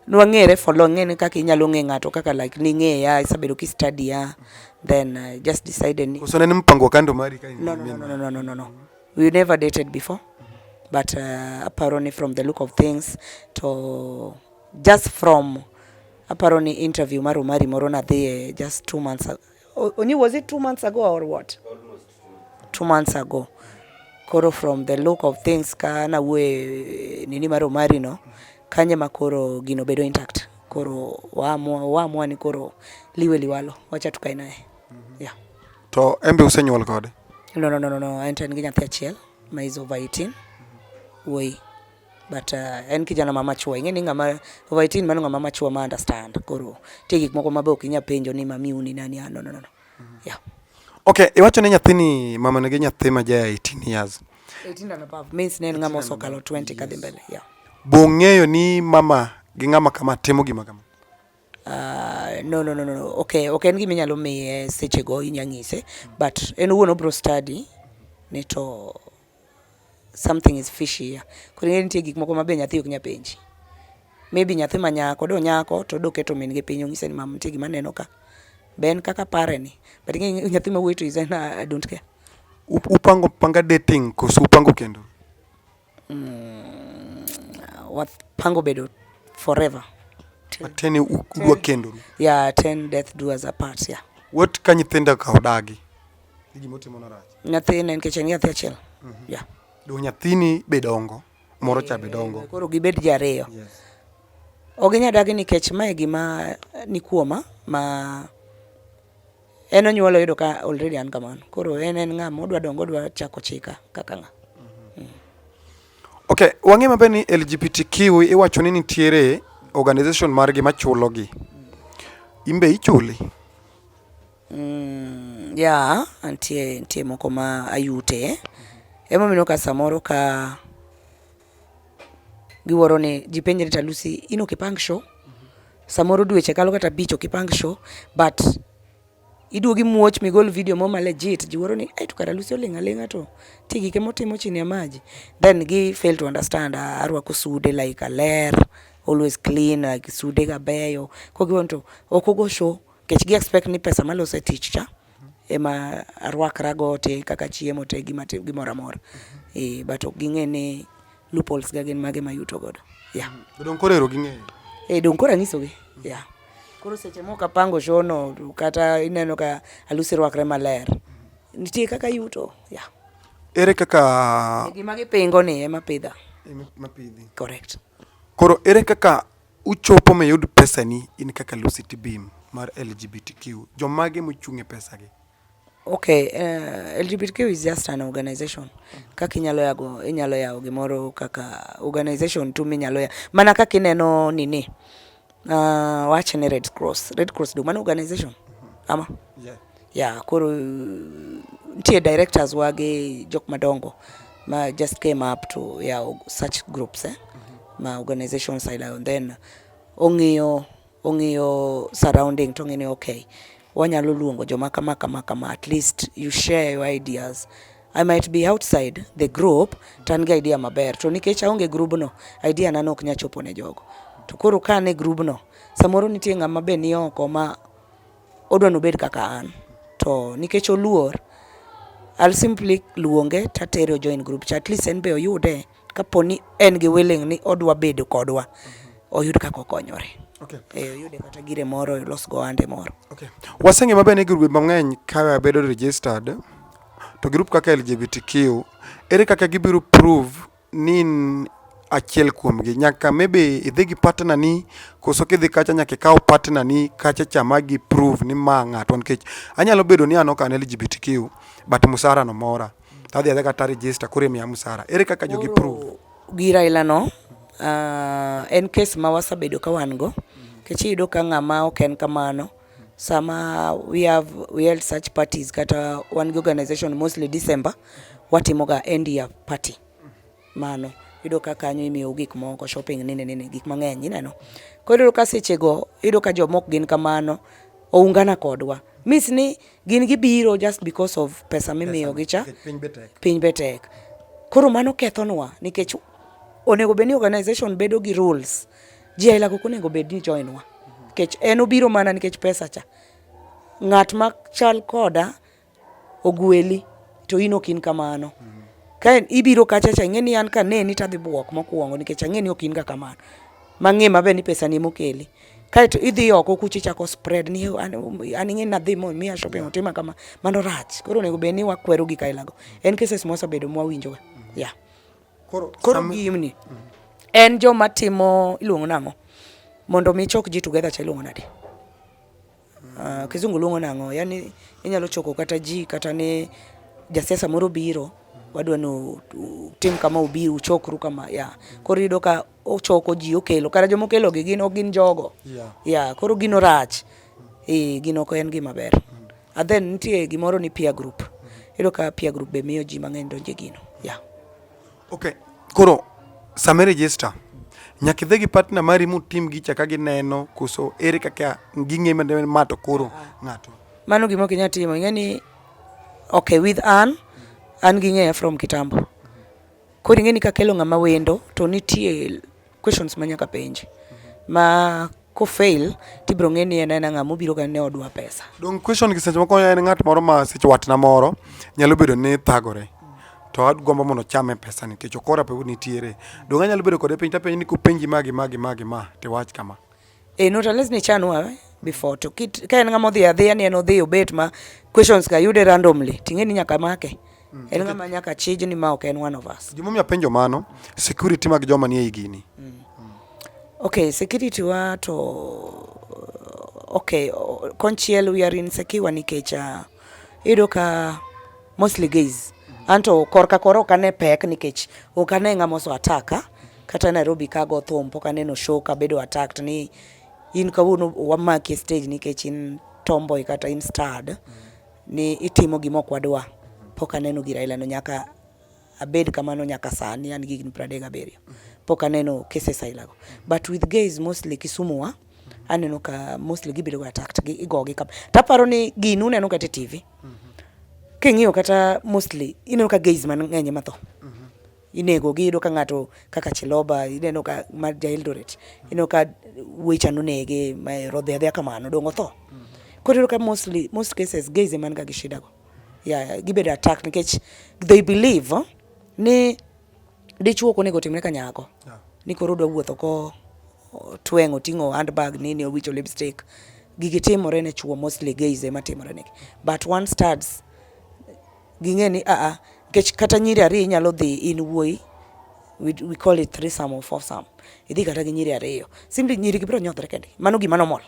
nwang'ere for long ng'ene kaka inyalo ng'e ng'ato kaka like ning'eya isabedo ki study ya, then just decided ni koso ne mpango kando mari ka no. We never dated before, but apparently from the look of things to just from apparently interview maro mari moro na there just 2 months ago. Only was it 2 months ago or what? Almost 2 months ago. Koro from the look of things ka na we nini maro mari no kanye makoro gino bedo intact. Koro waamua ni koro liwe liwalo wacha tukae naye. Yeah. To embe usenyuol kode? No. Ento en gi nyathi achiel ma is over 18. Woi. But en kijana mama chwo. Ing'eni ng'ama over 18 mano ng'ama machwo ma understand. Koro tie gik moko mabe ok inya penjo ni mami uni nani no. Yeah. Okay, iwacho ne nyathini mama ne gi nyathi ma ja 18 years. 18 and above means ne ng'ama osokalo 20 kadhi mbele. Yeah. Bong'eyo ni mama gi ng'ama kama timo gima kama? No. Okay, en gima inyalo miye seche go inyang'ise, but en owuon obro study ni to something is fishy here. Koro nitie gik moko mabe nyathi ok nya penji. Maybe nyathi ma nyako do nyako to do keto min gi piny ong'ise ni mama nitie gima neno ka. Ben kaka pare ni. But nyathi ma wuoto is I don't care. Upango panga dating koso upango kendo? What pango bedo forever. Mateni udwa kendo? Yeah, 10 death do us apart, yeah. What ka nyithindo ka odagi? Gima otimo na rach. Nyathi en kechen nyathi achiel. Yeah. Do nyathini bedongo, moro cha bedongo. Koro gibed jariyo. Yes. Oginya dagi nikech mae gima ni kuoma ma en onyuolo yudo ka already an kamano. Koro en ng'ama odwa dongo odwa chako chika kaka ng'a. Okay, wang'e maber ni LGBTQ iwacho ni nitiere organization margi machulogi. Imbe ichuli? Yeah, antie moko ma ayute. Ema mino ka samoro ka giworo ni jipenjre ta Alucy ino kipang show. Samoro dweche kalo kata bicho kipang show, but iduogi muoch migol video moma legit jiworo ni ai to kara Alucy olinga to tigi ke motimo chini ya maji, then gi fail to understand arwako sude like a ler, always clean, like sude ga beyo ko giwonto okogo show kech gi expect ni pesa malose tich cha ema arwakra go te kaka chiemo te gimora mora. But ging'e ni loopholes ga gin mage mayuto godo. Yeah. Don korero ging'e? Don kora nyisogi. Yeah. Koro seche moko apango show no kata ineno ka Alucy rwakre maler. Nitie kaka yuto. Yeah. Ere kaka gima gipingo ni ema pidha. Mapidhi. Correct. Koro ere kaka uchopo mayud pesa ni in kaka Alucy Tibiim mar LGBTQ? Jomage mochung'e pesa gi? Okay, LGBTQ is just an organization. Kaka inyalo yawo gimoro kaka organization tu minyalo ya. Mana kaka ineno nini? Watch ni Red Cross. Red Cross do mano organization? Ama? Yeah. Yeah, koro ntie directors wage jok madongo ma just came up to such groups ma organization side, and then ong'iyo surrounding to ng'ini okay wanyalo luongo joma kama at least you share your ideas. I might be outside the group tan ga idea maber to nikech aonge group no idea na ok nya chopo ne jogo, to koro ka ne group no samoro nitie ng'ama be ni oko ma odwa no bed kaka an, to nikech oluor I'll simply luonge tatero join group chat, at least en be oyude kaponi en gi willing ni odwa bedo kodwa oyud kaka okonyore. Okay. Oyude kata gire moro los go ande moro. Okay. Wasenge mabe ne group mang'eny ka bedo registered to group kaka LGBTQ ere kaka gibiru prove ni achiel kuom gi nyaka maybe idhi gi partner ni koso kidhi kacha nyaka kaw partner ni kacha chama gi prove ni ma ng'ato, nikech anyalo bedo ni an ok an LGBTQ but musara no mora tadhi adhi kata register kure miya musara, ere kaka jogi prove? Gira ilano en case ma wasabedo ka wan go kech iyudo ka ng'ama ok en kamano sama we held such parties kata one organization mostly December watimo ga end year party mano iyudo ka kanyo imiyo gik moko shopping nini gik mang'eny ineno. Koro ka seche go iyudo ka jomok gin kamano oungana kodwa miss ni gin gibiro just because of pesa mimiyo gi cha piny betek. Koro mano kethonwa nikech onego bedni organization bedo gi rules. Ji aila go onego bedni joinwa. Nikech en obiro mana nikech pesa cha. Ng'at ma chal koda ogweli to in ok in kamano. Ka ibiro kacha cha ing'eni an ka neni tadhi buok mokwongo nikech ang'eni ok in ga kamano. Mang'e mabe ni pesa ni mokeli. Kaito idhi oko kuchi chako spread ni an ing'eni nadhi mo miya shopping otima kama mano rach. Koro onego bedni wakwero gi kailago. En cases mosabedo mwawinjo. Yeah. Koro gimni. En joma timo iluongo nang'o. Mondo mi chok ji together cha iluongo nade. Kizungu luongo nang'o. Yani inyalo choko kata ji kata ne jasiasa moro biro. Wadwa no tim kama ubi uchokru kama ya koro yudo ka ochoko ji okelo kara jomo kelo gi gin jogo ya koro gino rach gino ko en gima ber then nitie gimoro ni peer group yudo ka peer group be miyo ji mang'eny donje gino ya okay koro same register nyaka idhi gi partner mari mutim gi chaka gineno kuso ere kaka ging'e mato koro ng'ato mano gima ok inyalo timo ing'eni okay with an gi ng'eya from kitambo. Koro ing'eni kakelo ng'ama wendo to nitie questions ma nyaka penji. Ma ko fail tibro ng'eni en ng'ama obiro ka ne odwa pesa. Dong question gi seche moko en ng'at moro ma seche watna moro nyalo bedo ni thagore. To agombo mondo chame pesa nikech okora pe nitiere. Dong anyalo bedo kode piny tapenji ni kupenji ma te wach kama. Not unless ni chanwa before to ka en ng'ama odhi adhiya ni en odhi obet ma questions ka yude randomly ting'eni nyaka make. En ng'ama nyaka chij ni ma ok en one of us. Gimomiyo apenjo mano, security mag joma nie igini. Okay, security wa to okay, konchiel we are insecure nikech iyudo ka mostly gays. Anto korka koro kane pek nikech ok ane ng'ama oso ataka kata Nairobi ka go thum pok aneno show ka bedo attacked ni in kawuono wamaki stage nikech in tomboy kata in starred ni itimo gima ok wadwa. Pok aneno gi Raila no nyaka abed kamano nyaka sani an gi 37 pok aneno cases ailago but with gays mostly Kisumu wa aneno ka mostly gibedo attacked gi igogi ka taparo ni ginu neno kata TV king'iyo kata mostly ineno ka gays man ng'eny matho inego gi do ka ng'ato kaka Chiloba ineno ka mar Eldoret ineno ka wecha no nege ma rodhe kamano dongo tho koro ka most cases gays man ga gishida go yeah gibedo attack nikech they believe ni dichuo ko nego timne ka nyako ni koro dwa wuotho ko twengo tingo handbag nini owicho lipstick gigitimore ne chuo mostly gays ema timore ne but one starts gingeni kech kata nyiri ari nyalo dhi in wuoi we call it threesome or foursome idhi kata gi nyiri ariyo simply nyiri gibro nyodhre kende mano gima normal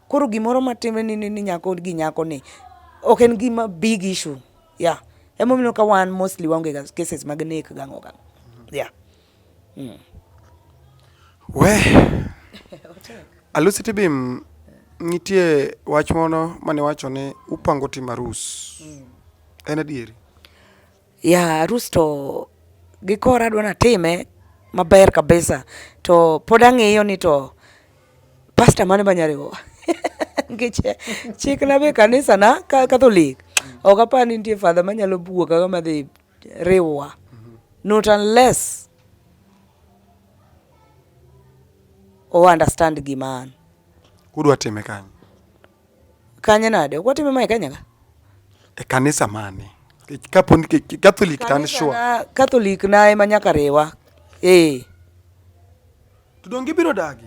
koro gimoro matime ni nyako gi nyako ni ok en gima big issue yeah emomiyo ka wan mostly wange cases mag nek gango yeah we Alucy Tibiim nitie wach mono mane wacho ni upango timo arus en adieri yeah arus to gikora dwana time maber kabisa to pod ang'eyo ni to pastor mane banyariwo ngiche chik na be kanisa na Catholic ok apani nitie father manyalo buok kama dhi riwa not unless o understand gima udwa time kanye nade ok watime mai kanya e kanisa mane kapo ni Catholic tan sure Catholic na ema nyaka riwa to dongi biro dagi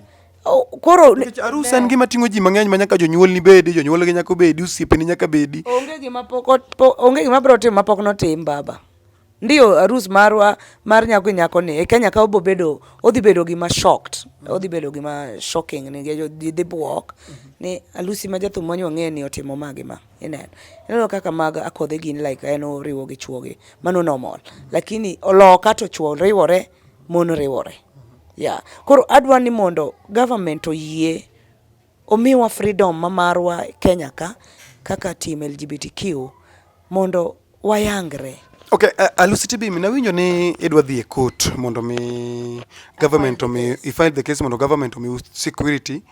koro arus en gima ting'o ji mang'eny ma nyaka jonyuol ni bedi jonyuol gi nyaka bedi osiepeni nyaka bedi onge gima biro timo mapok notim baba ndio arus mar nyako ni e Kenya ka odhi bedo gima shocked odhi bedo gima shocking ni dhi buok ni Alucy ma jathum monyo ng'e ni otimo magima ineno kaka mag akodhe gin like en oriwo gi chuogi mano normal lakini oloka to chuo riwore mon riwore yeah koro adwa ni mondo government oyie omiwa freedom mamarwa Kenya ka kaka team LGBTQ mondo wayangre. Okay, Alucy Tibiim nawinjo ni idwa dhi e court mondo mi government omi find the case mondo government omi security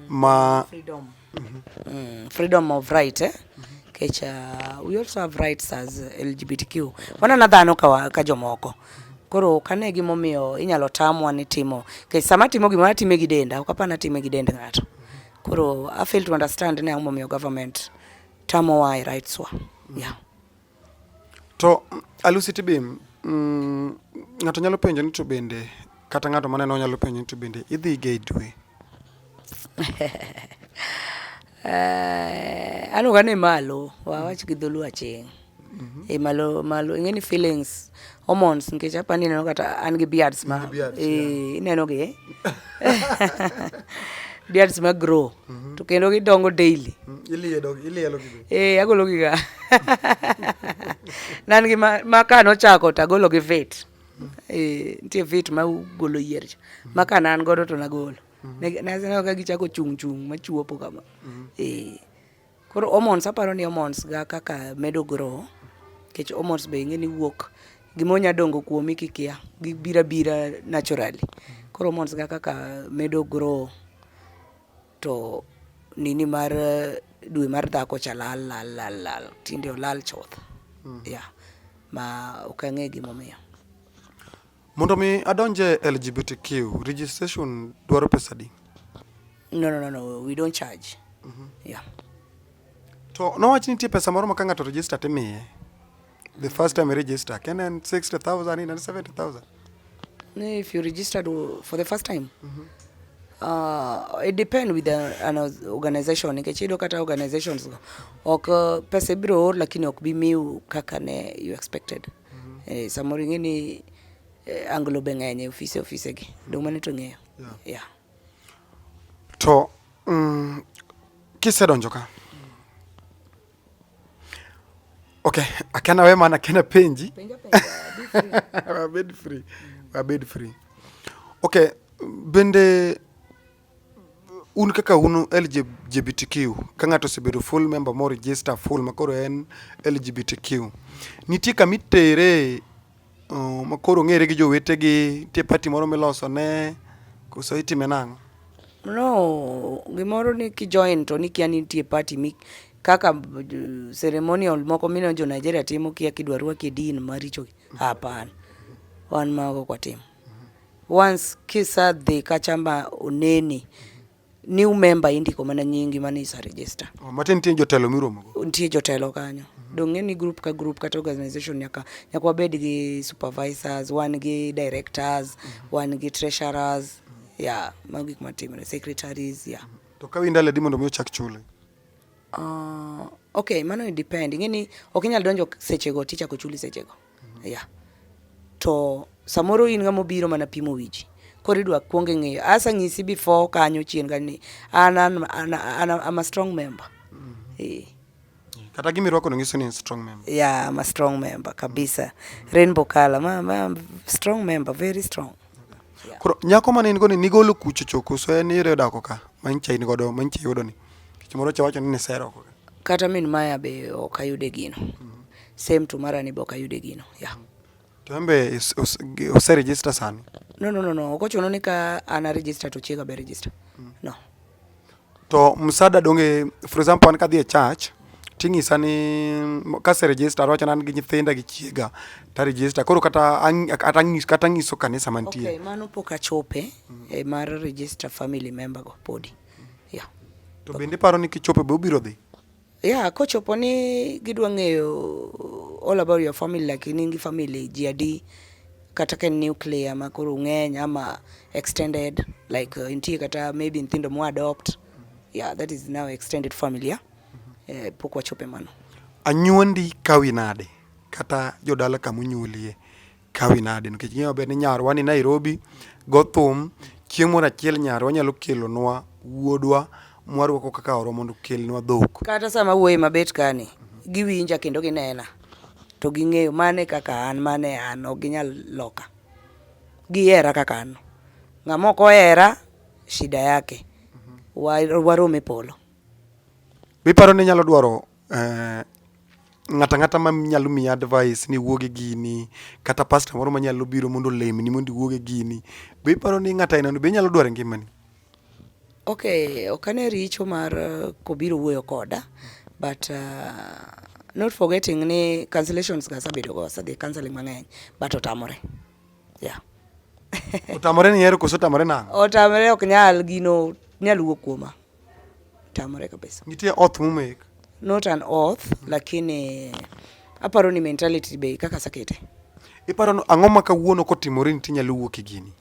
ma freedom freedom of right we also have rights as LGBTQ. Wanana dhano ka jomoko. Koro kane gimomiyo inyalo tamwa ni timo. Sama timo gimana time gi denda, ok apana time gi dend ng'ato. Koro I fail to understand ne ang'omomiyo government tamo wa rights wa. Yeah. To Alucy Tibiim, ng'ato nyalo penjo ni to bende kata ng'ato maneno nyalo penjo ni to bende idhi gay dwe. Ano gane malo wawach gi dholuo aching. Malo ingeni feelings hormones nikech apani neno kata an gi beards ma ineno gi beards ma grow to kendo gidongo daily. Ilielo gi. Agolo gi ga. Nan gi ma kano chako tagolo gi vet. Nitie vet ma golo yier. Ma kana an godo to nagolo. Naseno ka gichako chung machuopo kama. Koro hormones aparo ni hormones ga kaka medo grow. Kech hormones be ingeni wuok gimonya dongo kuomi kikia bira naturally. Koro hormones ga kaka medo grow to nini mar dwe mar dhako cha lal tinde olal choth. Yeah. Ma okang'e gimomiyo. Mondo mi adonje LGBTQ registration dwaro pesa di? No, we don't charge. Yeah. To nowach ni nitie pesa moro ma ka ng'ato register timiye. The first time you register, can I 60,000 and 70,000? If you registered for the first time, it depends with an organization. Nikech kata organizations ok pesa biro lakini ok bi miu kaka ne you expected. Samoro ngeni anglo beng'enye office gi. Dong mane to ng'eyo. Yeah. To kisedonjo ka. Okay, akana we mana kena penji. Bed free. Okay, bende un kaka unu LGBTQ ka ng'ato osebedo full member mo register full makoro en LGBTQ. Nitie kamitere makoro ng'ere gi jowetegi, tie party moro miloso ne koso itime nang'o? No, gimoro ni ki join to ni kia nitie party kaka ceremonial moko mino jo Nigeria timo kia kidwa rwaki din maricho. Hapana. Wan mago kwa timo. Once kisa dhi kachamba uneni new member indiko mana nyingi mana isa register. Mate nitie jotelo miromo go? Nitie jotelo kanyo. Dong ni group ka group kata organization nyaka wabed gi supervisors, wan gi directors, wan gi treasurers, yeah, magik matimo, secretaries, yeah. To ka winda ledi mondo mi ochak chule? Okay, mano it depend. Ngeni okinyal donjo sechego ticha ko chuli sechego. Yeah. To samoro in ngamo biro mana pimo wiji. Koridwa kuonge ng'eyo. Asa ng'isi before kanyo chien gani. I'm a strong member. Kata gimi rwako ngiso ni strong member. Yeah, I'm a strong member kabisa. Rainbow color. I'm strong member, very strong. Yeah. Koro nyako mane in goni nigolo kucho choko so en ire dako ka. Mancha in godo, mancha yudo ni. Kichimoro cha wacho ni sero ko. Kata min maya be okayude gino. Same to mara ni be okayude gino. Yeah. To embe ose register sani? No. Okochuno ni ka ana register to chiega be register. No. To msada donge, for example, an kadhi e church, ting'isa ni kase register wacho nan gi nyithinda gi chiega ta register. Koro kata ng'iso kanisa mantie. Okay, mano poka chope mar register family member go podi. Yeah. To bende paro ni kichope be ubiro dhi? Yeah, kochopo ni gidwa ng'eyo all about your family, like ningi family jiadi kata ken nuclear makoro ng'eny ama extended, like intie kata maybe nthindo mo adopt. Yeah, that is now extended family, yeah. Pok wachope mano. Anyuondi kawi nade kata jodala kamunyuolie kawi nade nikech ng'eyo be ni nyarwa ni Nairobi go thum chieng' moro achiel nyarwa nyalo kelonwa wuodwa mwarwako kaka oro mondo kelnwa dhok. Kata sama wuoyi mabet kani giwinja kendo ginena to ging'eyo mane kaka an mane an ok ginyal loka. Gihera kaka an. Ng'ama ok ohera shida yake. Warome polo. Biparo ni nyalo dwaro ng'ata ma nyalo mi advice ni wuoge gini kata pastor moro ma nyalo biro mondo lemni mondo wuoge gini. Biparo ni ng'ata inano be nyalo dwaro ngimani? Okay, okane richo mar kobiro wuoyo koda but not forgetting ni cancellations ga sabedo go sadhi cancelling mang'eny but otamore. Yeah. Otamore ni hero koso tamore nang'o? Otamore ok nyal gino nyal wuok kuoma. Tamore kabisa. Nitie oath mumek? Not an oath, lakini aparo ni mentality be kaka sakete. Iparo ang'o ma kawuono kotimore ni tinyalo wuok e gini?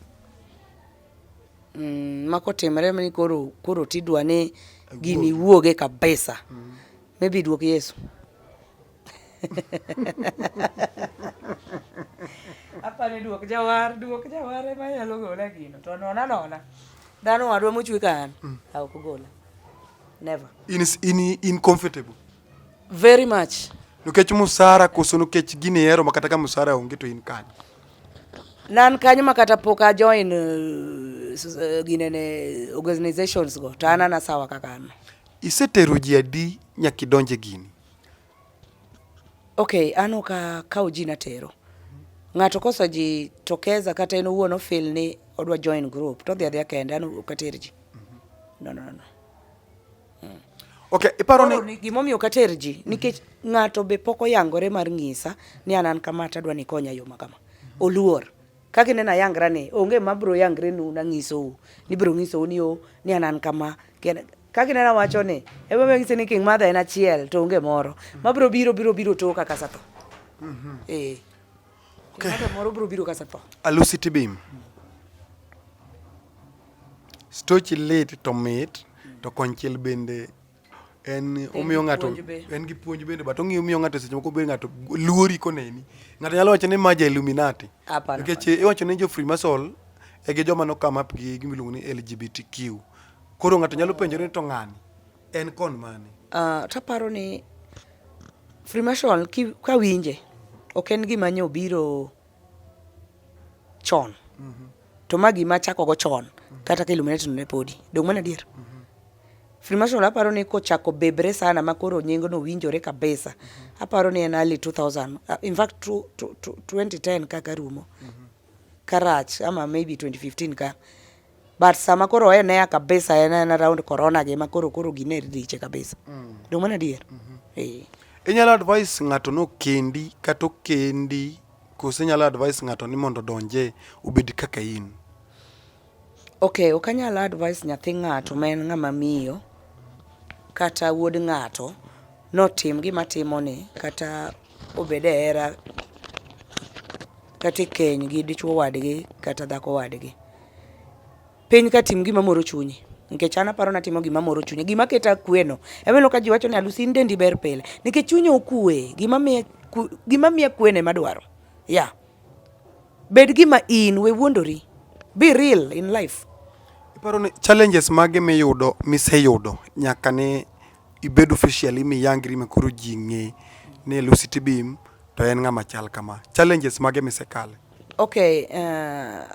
Makotimore ni koro tidwa ni gini wuoge kabisa. Maybe duok Yesu. Apani duok jawar ema nyalo gola gino. To nona. Dhano wadwa mochwe kan. Ok gola. Never. In comfortable? Very much. Nikech musara koso nikech gini hero makata ka musara onge to in kanyo? Nan kanyo makata poka join ginene organizations go. To anana sawa kakano. Isetero ji adi nyaki donje gini? Okay, ano ka uji na tero. Ng'ato koso ji tokeza kata eno uono feel ni odwa join group. To dhia kende ano ukaterji. No. Okay, iparo ni gimomiyo katerji nikech ng'ato be poko yangore mar ng'isa ni anan kama tadwa ni konya yo makama. Oluor. Kaki nena yangra ni onge mabro yangre nu na ng'iso ni bro ng'iso ni o ni anan kama kaki nena wacho ni ebe me ng'ise ni king mother en achiel to onge moro mabro biro to kaka sato. Okay. Mother moro biro kaka sato. Alucy Tibiim. Stochi lit to mit to konchiel bende en omiyo ng'ato en gi puonj bende but omiyo ng'ato seche moko be ng'ato luori koneni. Ng'ato nyalo wacho ni maja Illuminati. Nikech iwacho ni jo Freemason e gi joma no come up gi gimiluongo ni LGBTQ. Koro ng'ato nyalo penjore ni to ng'ani en kon mane? Taparo ni Freemason ka winje ok en gima nyo biro chon. To magi ma chako go chon kata ka Illuminati no ne podi. Dong mana dier. Freemason aparo ni kochako bebre sana makoro nyingo no winjore kabisa. Aparo ni en early 2000. In fact 2010 kaka rumo. Karach ama maybe 2015 ka. But sama koro en ya kabisa en around corona ge makoro gine riche kabisa. Dong mana dier. Inyalo advice ng'ato no kendi kato kendi kose nyalo advice ng'ato ni mondo donje ubed kaka in? Okay, okanyalo advice nyathi ng'ato men ng'ama miyo kata wuod ng'ato no tim gima timo ni kata obede era kata keny gi dichuo wadgi kata dhako wadgi. Piny ka tim gima moro chunyi. Nikech ana paro na timo gima moro chunyi. Gima keta kweno. Emeno ka ji wacho ni Alucy ndendi ber pile. Nikech chunyi okue. Gima miya kwene madwaro. Yeah. Bed gima in we wuondori. Be real in life. Iparo ni challenges mage miseyudo nyaka ne ibed officially miyangri makoro ji ng'e ni Alucy Tibiim to en ng'ama chal kama. Challenges mage misekale? Okay,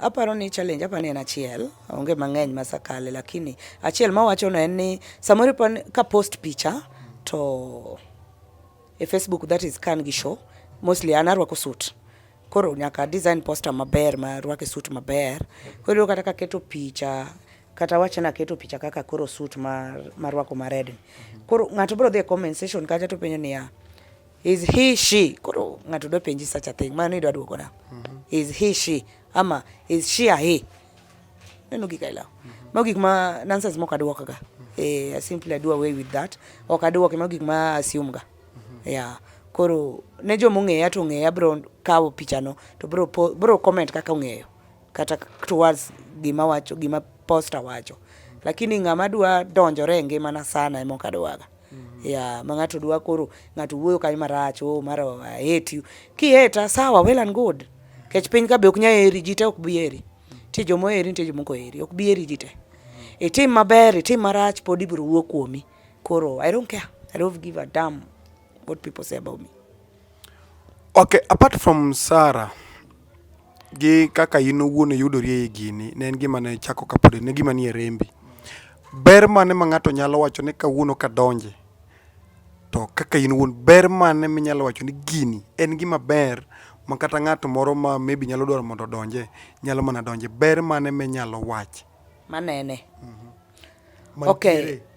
aparo ni challenge aparo ni en achiel, onge mang'eny masakale, lakini achiel mawacho no en ni samoro ka post picha to e Facebook that is kan gi show, mostly anarwako suit. Koro nyaka design poster maber ma rwake suit maber. Koro kata ka keto picha kata wacha na keto picha kaka koro suit marwako ma red. Koro ng'ato bro dhi comment section kacha to penjo ni ya is he she, koro ng'ato do penji such a thing mano idwa duoko na. Is he she ama is she a he? Neno gikaila. Magik ma nonsense moka duoko ga. I simply do away with that. Oka duoko magik ma assume ga. Yeah. Koro ne jo mong'eya to ng'eya bro kawo picha no to bro comment kaka ong'eyo kata towards gima wacho gima poster wacho, lakini ng'ama dwa donjore ngimana sana emo kadwaga. Yeah, ng'ato dwa koro ng'ato wuoyo kanyo marach maro I hate you. Ki hate sawa, well and good. Kech piny ka be ok nya eri jite ok bi eri. Ti jomo eri ti jomo ko eri ok bi eri jite. Itim maber itim marach podi biro wuok kuomi. Koro I don't care. I don't give a damn what people say about me. Okay, apart from Sarah gi kaka ino wuone yudori e gini ne en gima ne chako kapode ne gima ni e rembi. Ber mane ma ng'ato nyalo wacho ni kawuono ka donje to kaka in wuon ber mane minyalo wacho ni gini en gima ber ma kata ng'ato moro ma maybe nyalo dwaro mondo donje nyalo mana donje, ber mane minyalo wach manene?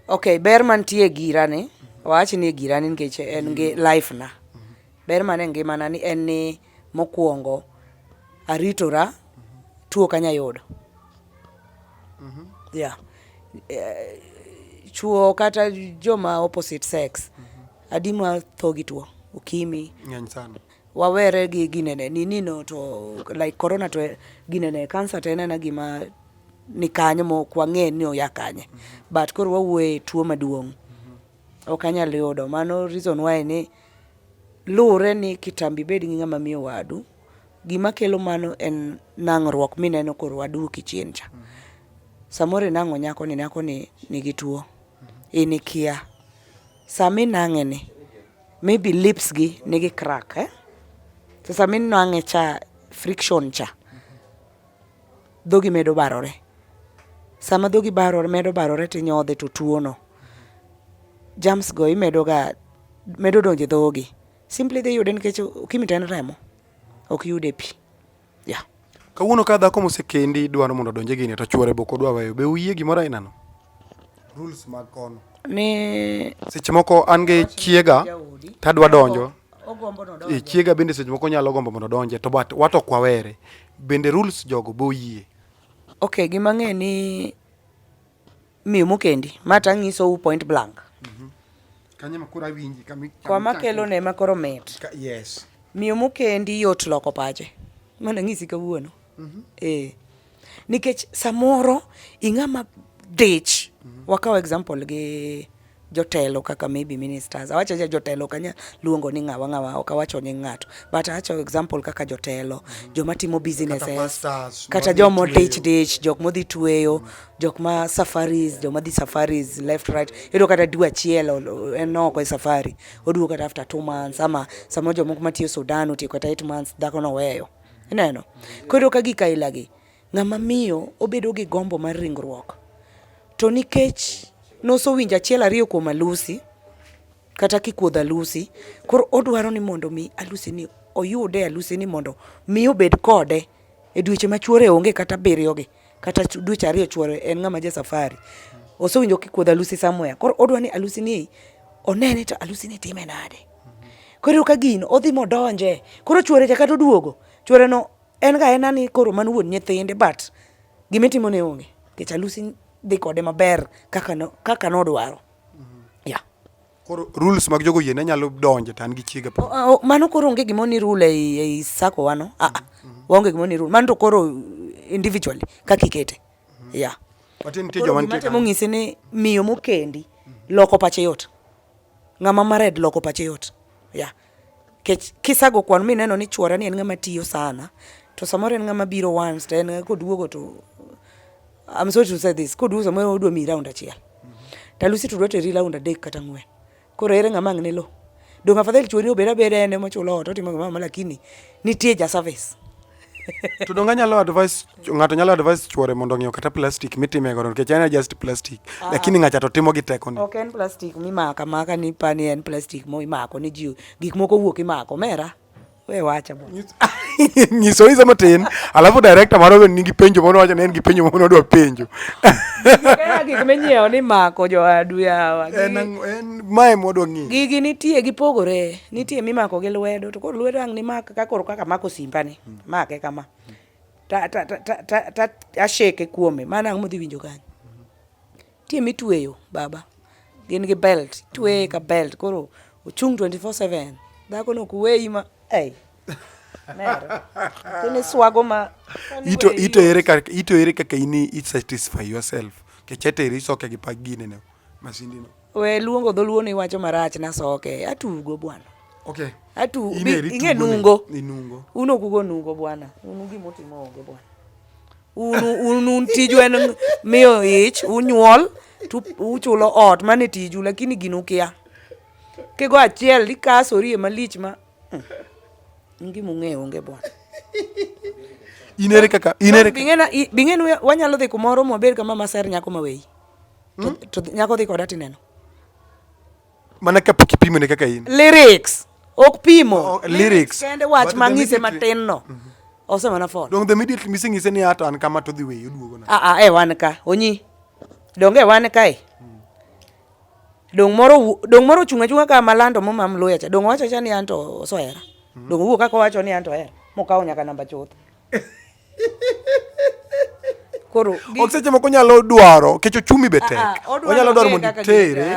Okay, ber mantie gira ni Wach ni girani nikech en gi life na. Ber mane ngimana ni en ni mokwongo aritora tuo kanya yudo. Yeah. Chuo kata joma opposite sex. Adima thogi tuo. Ukimi. Ng'eny sana. Wawere gi ginene nino to like corona to ginene cancer to enena gima ni kanyo mo kwang'e ni oya kanye. But koro wawuoye tuo maduong'. Ok anyal yudo. Mano reason why ni lure ni kitambi bed gi ng'ama miyo wadu. Gima kelo mano en nang'ruok mineno koro wadu kichien cha. Samore nang'o nyako ni nigi tuo. Ini kia. Sami nang'e ni. Maybe lips gi nigi crack, Sasa min nang'e cha friction cha. Dhogi medo barore. Sama dhogi medo barore tinyodhe to tuo no. Germs go medo donje dhogi. Simply they yude nikech ukimi ten remo. Ok yude pi. Yeah. Kawuono ka dhako mosekendi dwaro mondo donje gini to chuore boko dwa weyo. Be uyie gimoro aina no? Rules mag kono. Ni seche moko an gi chiega tadwa donjo. Ogombo no donjo. Chiega bende seche moko nyalo gombo mondo donje to but wato kwawere. Bende rules jogo be uyie? Okay, gima ng'e ni miyo mokendi mata ng'iso u point blank. Kanye makura winji kwa makelo ne makoro met. Yes. Miyo mokendi yot loko pache. Mana ng'isi kawuono. Nikech samoro ing'ama dich. Wakaw example gi jotelo kaka maybe ministers. Awacha jotelo kanya luongo ni ng'awa okawacho ni ng'ato. But awacha example kaka jotelo, joma timo businesses, kata joma dich, jok modhi tueyo, jok ma safaris, joma dhi safaris left right. Edo kata dua chielo enoko e safari. Oduo kata after 2 months ama samo jomoko matiyo Sudan utiyo kata 8 months dhako no weyo. Ineno. Koro ka gika ilagi. Ng'ama miyo obedo gi gombo mar ringruok. To nikech noso winja achiel ariyo kuom Alucy kata kikuodho Alucy, koro odwaro ni mondo mi Alucy ni oyude Alucy ni mondo mi obed kode e dweche ma chuore onge kata biriyogi kata dweche ariyo chuore en ng'ama ja safari. Oso winjo kikuodho Alucy somewhere. Koro odwaro ni Alucy ni onene to Alucy ni time nade. Koro ka gino odhi modonje. Koro chuore cha kata oduogo. Chuore no en ga enani koro man wuon nyithinde but gimitimo ne onge. Kech Alucy dhi kode maber kaka no dwaro. Yeah. Koro rules mag jogo yene nyalo donje tan gi chiega. Mano koro onge gimo ni rule ei sako wano. Onge gimo ni rule. Mano to koro individually kaka ikete. Yeah. Watin tie joma nitie. Mate mong'isi ni miyo mokendi loko pache yot. Ng'ama mared loko pache yot. Yeah. Kech kisago kwan mineno ni chuora ni en ng'ama tiyo sana. To samoro en ng'ama biro once to en koduogo to I'm sorry to say this. Kodu samoro odwa mi round achiel. Alucy to dwate ri round adek kata 4. Koro ere ng'ama ng'ne lo. Dong afadhali chuori obeda ene mochulo ot otimo ng'ama lakini nitie ja service. To donga nyalo advice ng'ato nyalo advice chuore mondo ng'iew kata plastic mitime godo nikech en just plastic. Lakini ng'acha to timo gi teko ni. Ok en plastic maka ni pani en plastic mo imako ni ji gik moko wuok imako mera. We wacha bo. Nyiso hizo matin alafu director maro nigi penjo mono wacha en gi penjo mono dwa penjo. Kaya gik menyiewo ni mako jo adu yawa. En mae modwa ng'i. Gigi nitie gipogore. Nitie mimako gi lwedo to koro lwedo ang' ni mak kaka mako simba ni. Make kama. Ta asheke kuome. Mana ang' modhi winjo kanyo. Tie mitweyo baba. Gin gi belt. Tweye ka belt. Koro ochung 24/7. Dhako no kuweyi ma. Hey. Nero. Tini swago ma. Ito ere kaka ini satisfy yourself. Kechete iri soke gi pagine ne. Masindi no. We luongo dholuo ni wacho marach na soke. Atugo bwana. Okay. Inge nungo. Inungo. Uno kugo nungo bwana. Unu gimotimo onge bwana. Unu tiju en miyo ich, unyuol, uchulo ot mane tiju lakini gino kia. Kego achiel ikasori malich ma. Ngi mung'e onge bwana. Inere kaka bing'en wanyalo dhi kumoro mwaber kama maser nyako mawei. To nyako dhi koda tineno. Mana ka pokipimo ne kaka in. Lyrics. Ok pimo. Lyrics. Kende wach mang'ise matin no. Ose mana phone. Dong the immediate missing is ni ato an kama to dhi weyo duogo na. Wan ka. Onyi. Donge wan ka dong moro chunga ka malando momam loya cha dong wacho cha ni anto soera dong wuok kako wacho ni anto era mokawo nyaka namba chuth koro okseche moko nyalo dwaro kech ochumi be tek onyalo dwaro mondo itere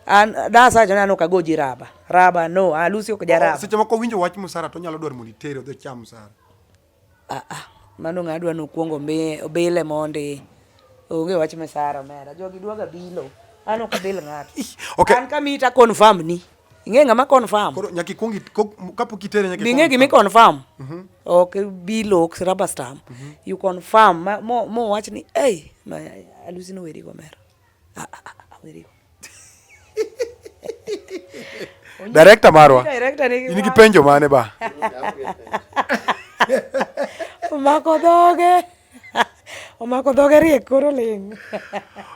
an dasa jana no kagoji raba no Alucy ok jaraba seche moko winjo wach musara to nyalo dwaro mondo itere odhi cham musara mano ngadwa no kuongo bile mondi onge wach mesara mera jogi dwaga bilo an ok bil ng'ato okay. An kamita confirm ni ing'e ng'ama confirm koro nyaki kuongi kapok itere nyaki ing'e gimi confirm ok bilo ok rubber stamp you confirm mo wach ni Alucy no weri go mera weri go director marwa in gi penjo mane ba omako dhoge riek koro ling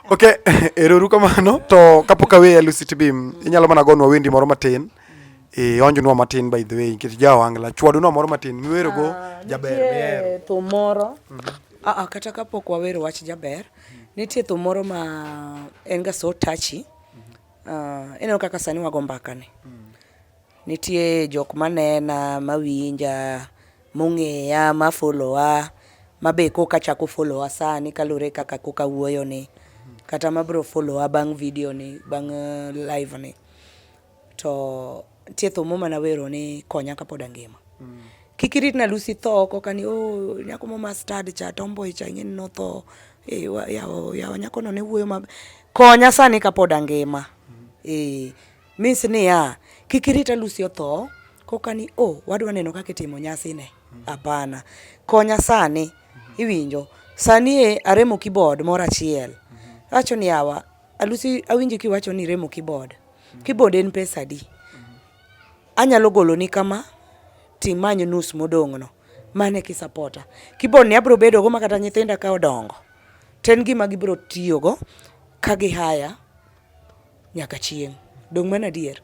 okay eroru kamano to kapok awe Alucy Tibiim inyalo mana gonwa wendi moro matin onjnwa matin by the way nikech jawangla chwadunwa moro matin miwero go jaber miero thum moro kata kapok wawero wach jaber nitie thum moro ma en ga so touchy eneno kaka sani wago mbakani nitie jok manena mawinja mong'eya mafollowa mabe koka chako followa sani kalure kaka koka wuoyo ni kata mabro followa bang video ni bang live ni to tie thum mana wero ni konya kapod angima kikirit na Alucy tho koka ni nyako mo mustard cha tomboy cha ng'en no tho ya nyako no ne wuoyo konya sani kapod angima means ni kikirit Alucy otho koka ni wadwa neno kaka timo nyasi ne hapana konya sani iwinjo sani aremo keyboard moro achiel wacho ni Alucy awinji kiwacho ni remo keyboard en pesa di anyalo golo ni kama timanyo nus modong no mane kisapota keyboard ni abro bedo go makata nyithinda ka odongo ten gima gibro tiyo go kagi haya nyaka chieng dong mana dier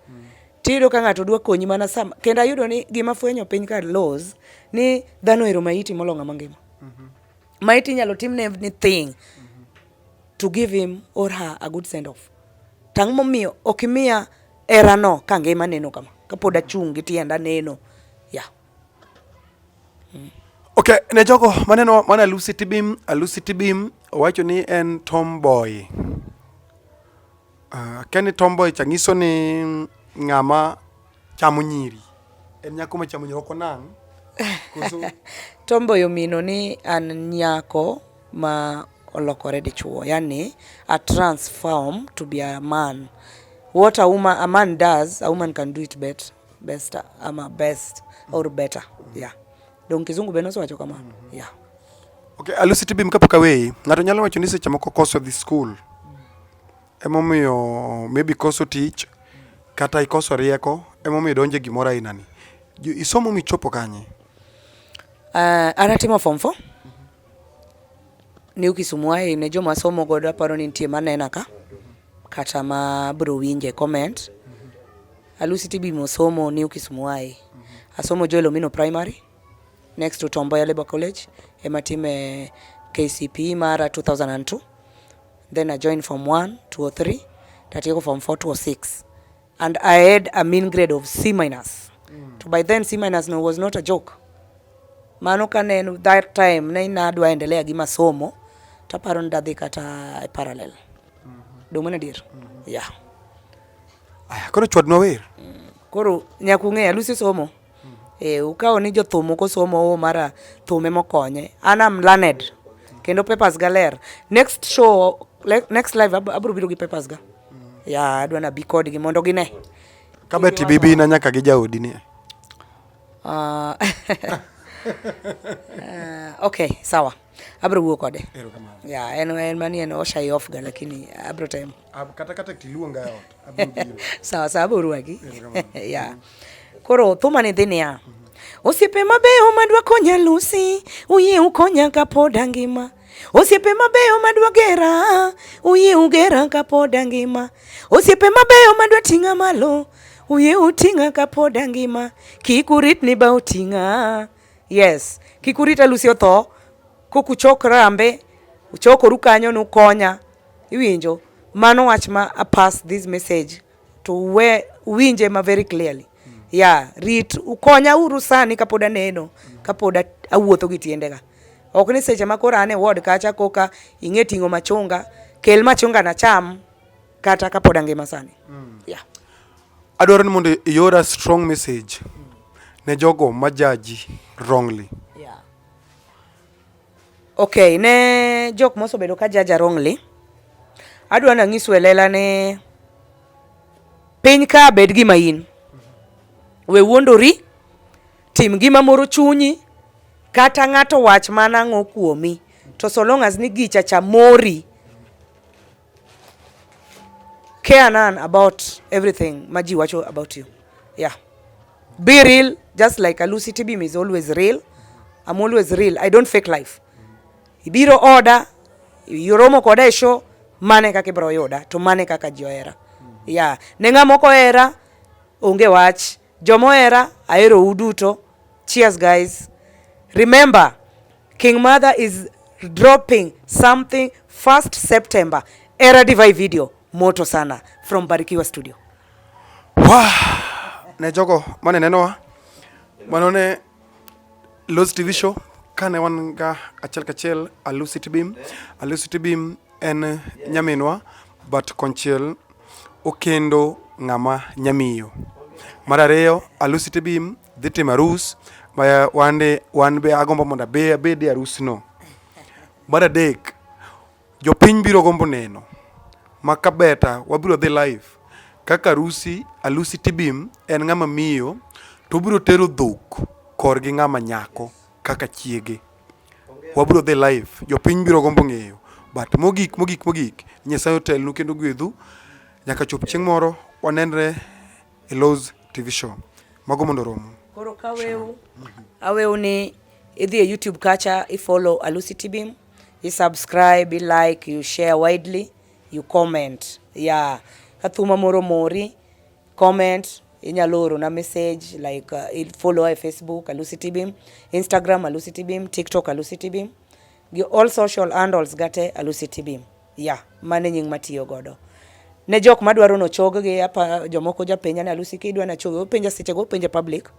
tido ka ng'ato dwa konyi mana sama kenda yudo ni gima fwenyo piny ka laws ni dhano ero maiti molonga mangima maiti nyalo timne anything to give him or her a good send off tang momiyo okimiya erano ka ngima neno kama kapod achungi tienda neno okay ne jogo maneno mana Alucy Tibiim owacho ni en tomboy keni tomboy changiso ni ng'ama chamo nyiri en nyako ma chamo nyiri okonang tomboy omino ni an nyako ma olokore dichuo yani a transform to be a man what a man does a woman can do it best or better donc kizungu beno so wacho kama okay Alucy Tibiim kapok awe ng'ato nyalo wacho ni seche moko koso dhi school emomiyo maybe koso tich kata ikoso rieko emomiyo donje gimoro aina ni isomo michopo kanye anatimo form 4 ni ukisumwae ne joma somo godo aparo ni nitie manena ka kata ma bro winje comment Alucy Tibiim somo ni ukisumwae asomo Joel Omino Primary next to Tomboya Labour College ematime KCP mara 2002 then I joined form 1 203 tatieko form 4 206 and I had a mean grade of C-. So by then C- no was not a joke. Mano kane that time na inadwa endelea gi masomo taparo ndadhi kata parallel. Domana dir. Koro chwadno wer. Koro nyakung'e Alucy somo. Ukawo ni jothumo ko somo mara thume mokonye. Anam learned. Kendo papers galer. Next show next live abro biro gi papers ga. Adwa na bikod gi mondo gine. Kabe Tibiim na nyaka gi jaodi ni. Okay, sawa. Abro wuo kode. En mani en osha off ga lakini abro time. Kata tiluonga ot. Abro biro. Sawa abro ruagi. Koro thuma ni dhinia. Osiepe mabeyo madwa konya Alucy, uye ukonya kapod angima. Osiepe mabeyo madwa gera, uye ugera kapod angima. Osiepe mabeyo madwa tinga malo, uye utinga kapod angima. Kikurit ni ba utinga. Yes, kikurit Alucy otho, kokuchok rambe, uchokoru kanyo nukonya. Iwinjo, mano wach ma a pass this message to where winje ma very clearly. Yeah, rit ukonya uru sani kapod aneno, kapod awuotho gi tiendega. Ok ni seche ma koro ane ward kacha koka ing'e ting'o machunga, kel machunga na cham kata kapod angima sani. Yeah. Adwaro ni mondo iora strong message ne jogo majaji wrongly. Yeah. Okay, ne jok mosebedo ka jaja wrongly. Adwa na ng'isu elela ne piny ka bed gima in. We wuondori, tim gima moro chunyi, kata ng'ato wach mana ng'o kuomi. To so long as ni gicha cha mori, care none about everything maji wacho about you. Yeah. Be real, just like Alucy Tibiim is always real. I'm always real. I don't fake life. Ibiro order, yoromo koda e show, mane kaka ibro yoda, to mane kaka joera. Yeah. Nenga moko era, onge wach. Jomo era, aero uduto. Cheers, guys. Remember, King Mother is dropping something 1st September. Era Divai video. Moto sana. From Barikiwa Studio. Wow. Ne jogo mane nenowa. Manone Loz TV show. Kane wan ga achiel kachiel Alucy Tibiim. Alucy Tibiim en nyaminwa. But konchiel okendo ng'ama nyamiyo. Mar ariyo, Alucy Tibiim dhi timo arus ma wan be agombo mondo abed e arus no. Mar adek, jopiny biro gombo neno makabeta wabiro dhi live kaka Alucy Tibiim en ng'ama miyo to biro tero dhok korgi ng'ama nyako kaka chiege. Wabiro dhi live, jopiny biro gombo ng'eyo. But mogik Nyasaye otelnu kendo gwedhu nyaka chop chieng' moro wanenre e Loz TV show. Mago mondo romo. Koro aweu ni idhi e YouTube kacha, i follow Alucy Tibiim, you subscribe, you like, you share widely, you comment. Yeah. Kathuma moro mori, comment, inyalo oro na message like follow e Facebook Alucy Tibiim, Instagram Alucy Tibiim, TikTok Alucy Tibiim. All social handles gate Alucy Tibiim. Yeah, mane nying matiyo godo. Ne jok madwaro no chog gi apa jomoko japenya na Alucy kidwa na chogi openja seche go openja public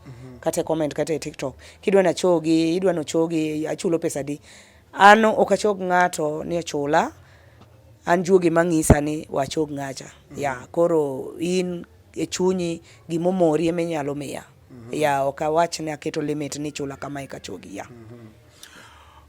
kata comment kata e TikTok kidwa na chogi idwa no chogi achulo pesa di ano okachog ng'ato ni achula an juogi mang'isa ni wachog ng'acha. Yeah, koro in e chunyi gimomori eme nyalo miya. Yeah, okawach ne aketo limit ni chula kama ikachogi. Yeah.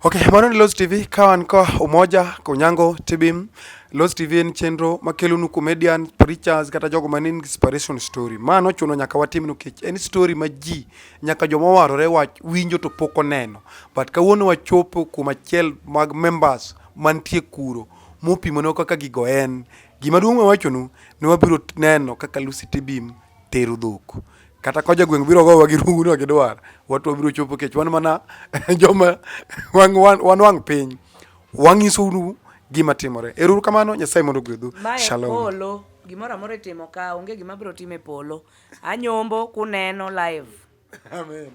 Okay, mano ni Loz TV kawan ko umoja konyango Tibiim. Loz TV en chenro makelonu comedian, preachers kata jogo manin inspiration story. Mano chuno nyaka watim no kech en story ma ji nyaka joma warore wach winjo to poko neno. But kawuono wachopo kuma chiel mag members mantie kuro mopimo no kaka gigo en. Gima duong' wachonu ne wabiro neno kaka Alucy Tibiim tero dhok. Kata koja gweng biro go wagi rungu no gidwar. Watu wabiro chopo kech wan mana joma wang piny. Wangiso unu gima timore. Eruru kamano Nyasaye mondo gwedhu. Shalom. Polo, gimora more timo ka onge gima biro time polo. Anyombo kuneno live. Amen.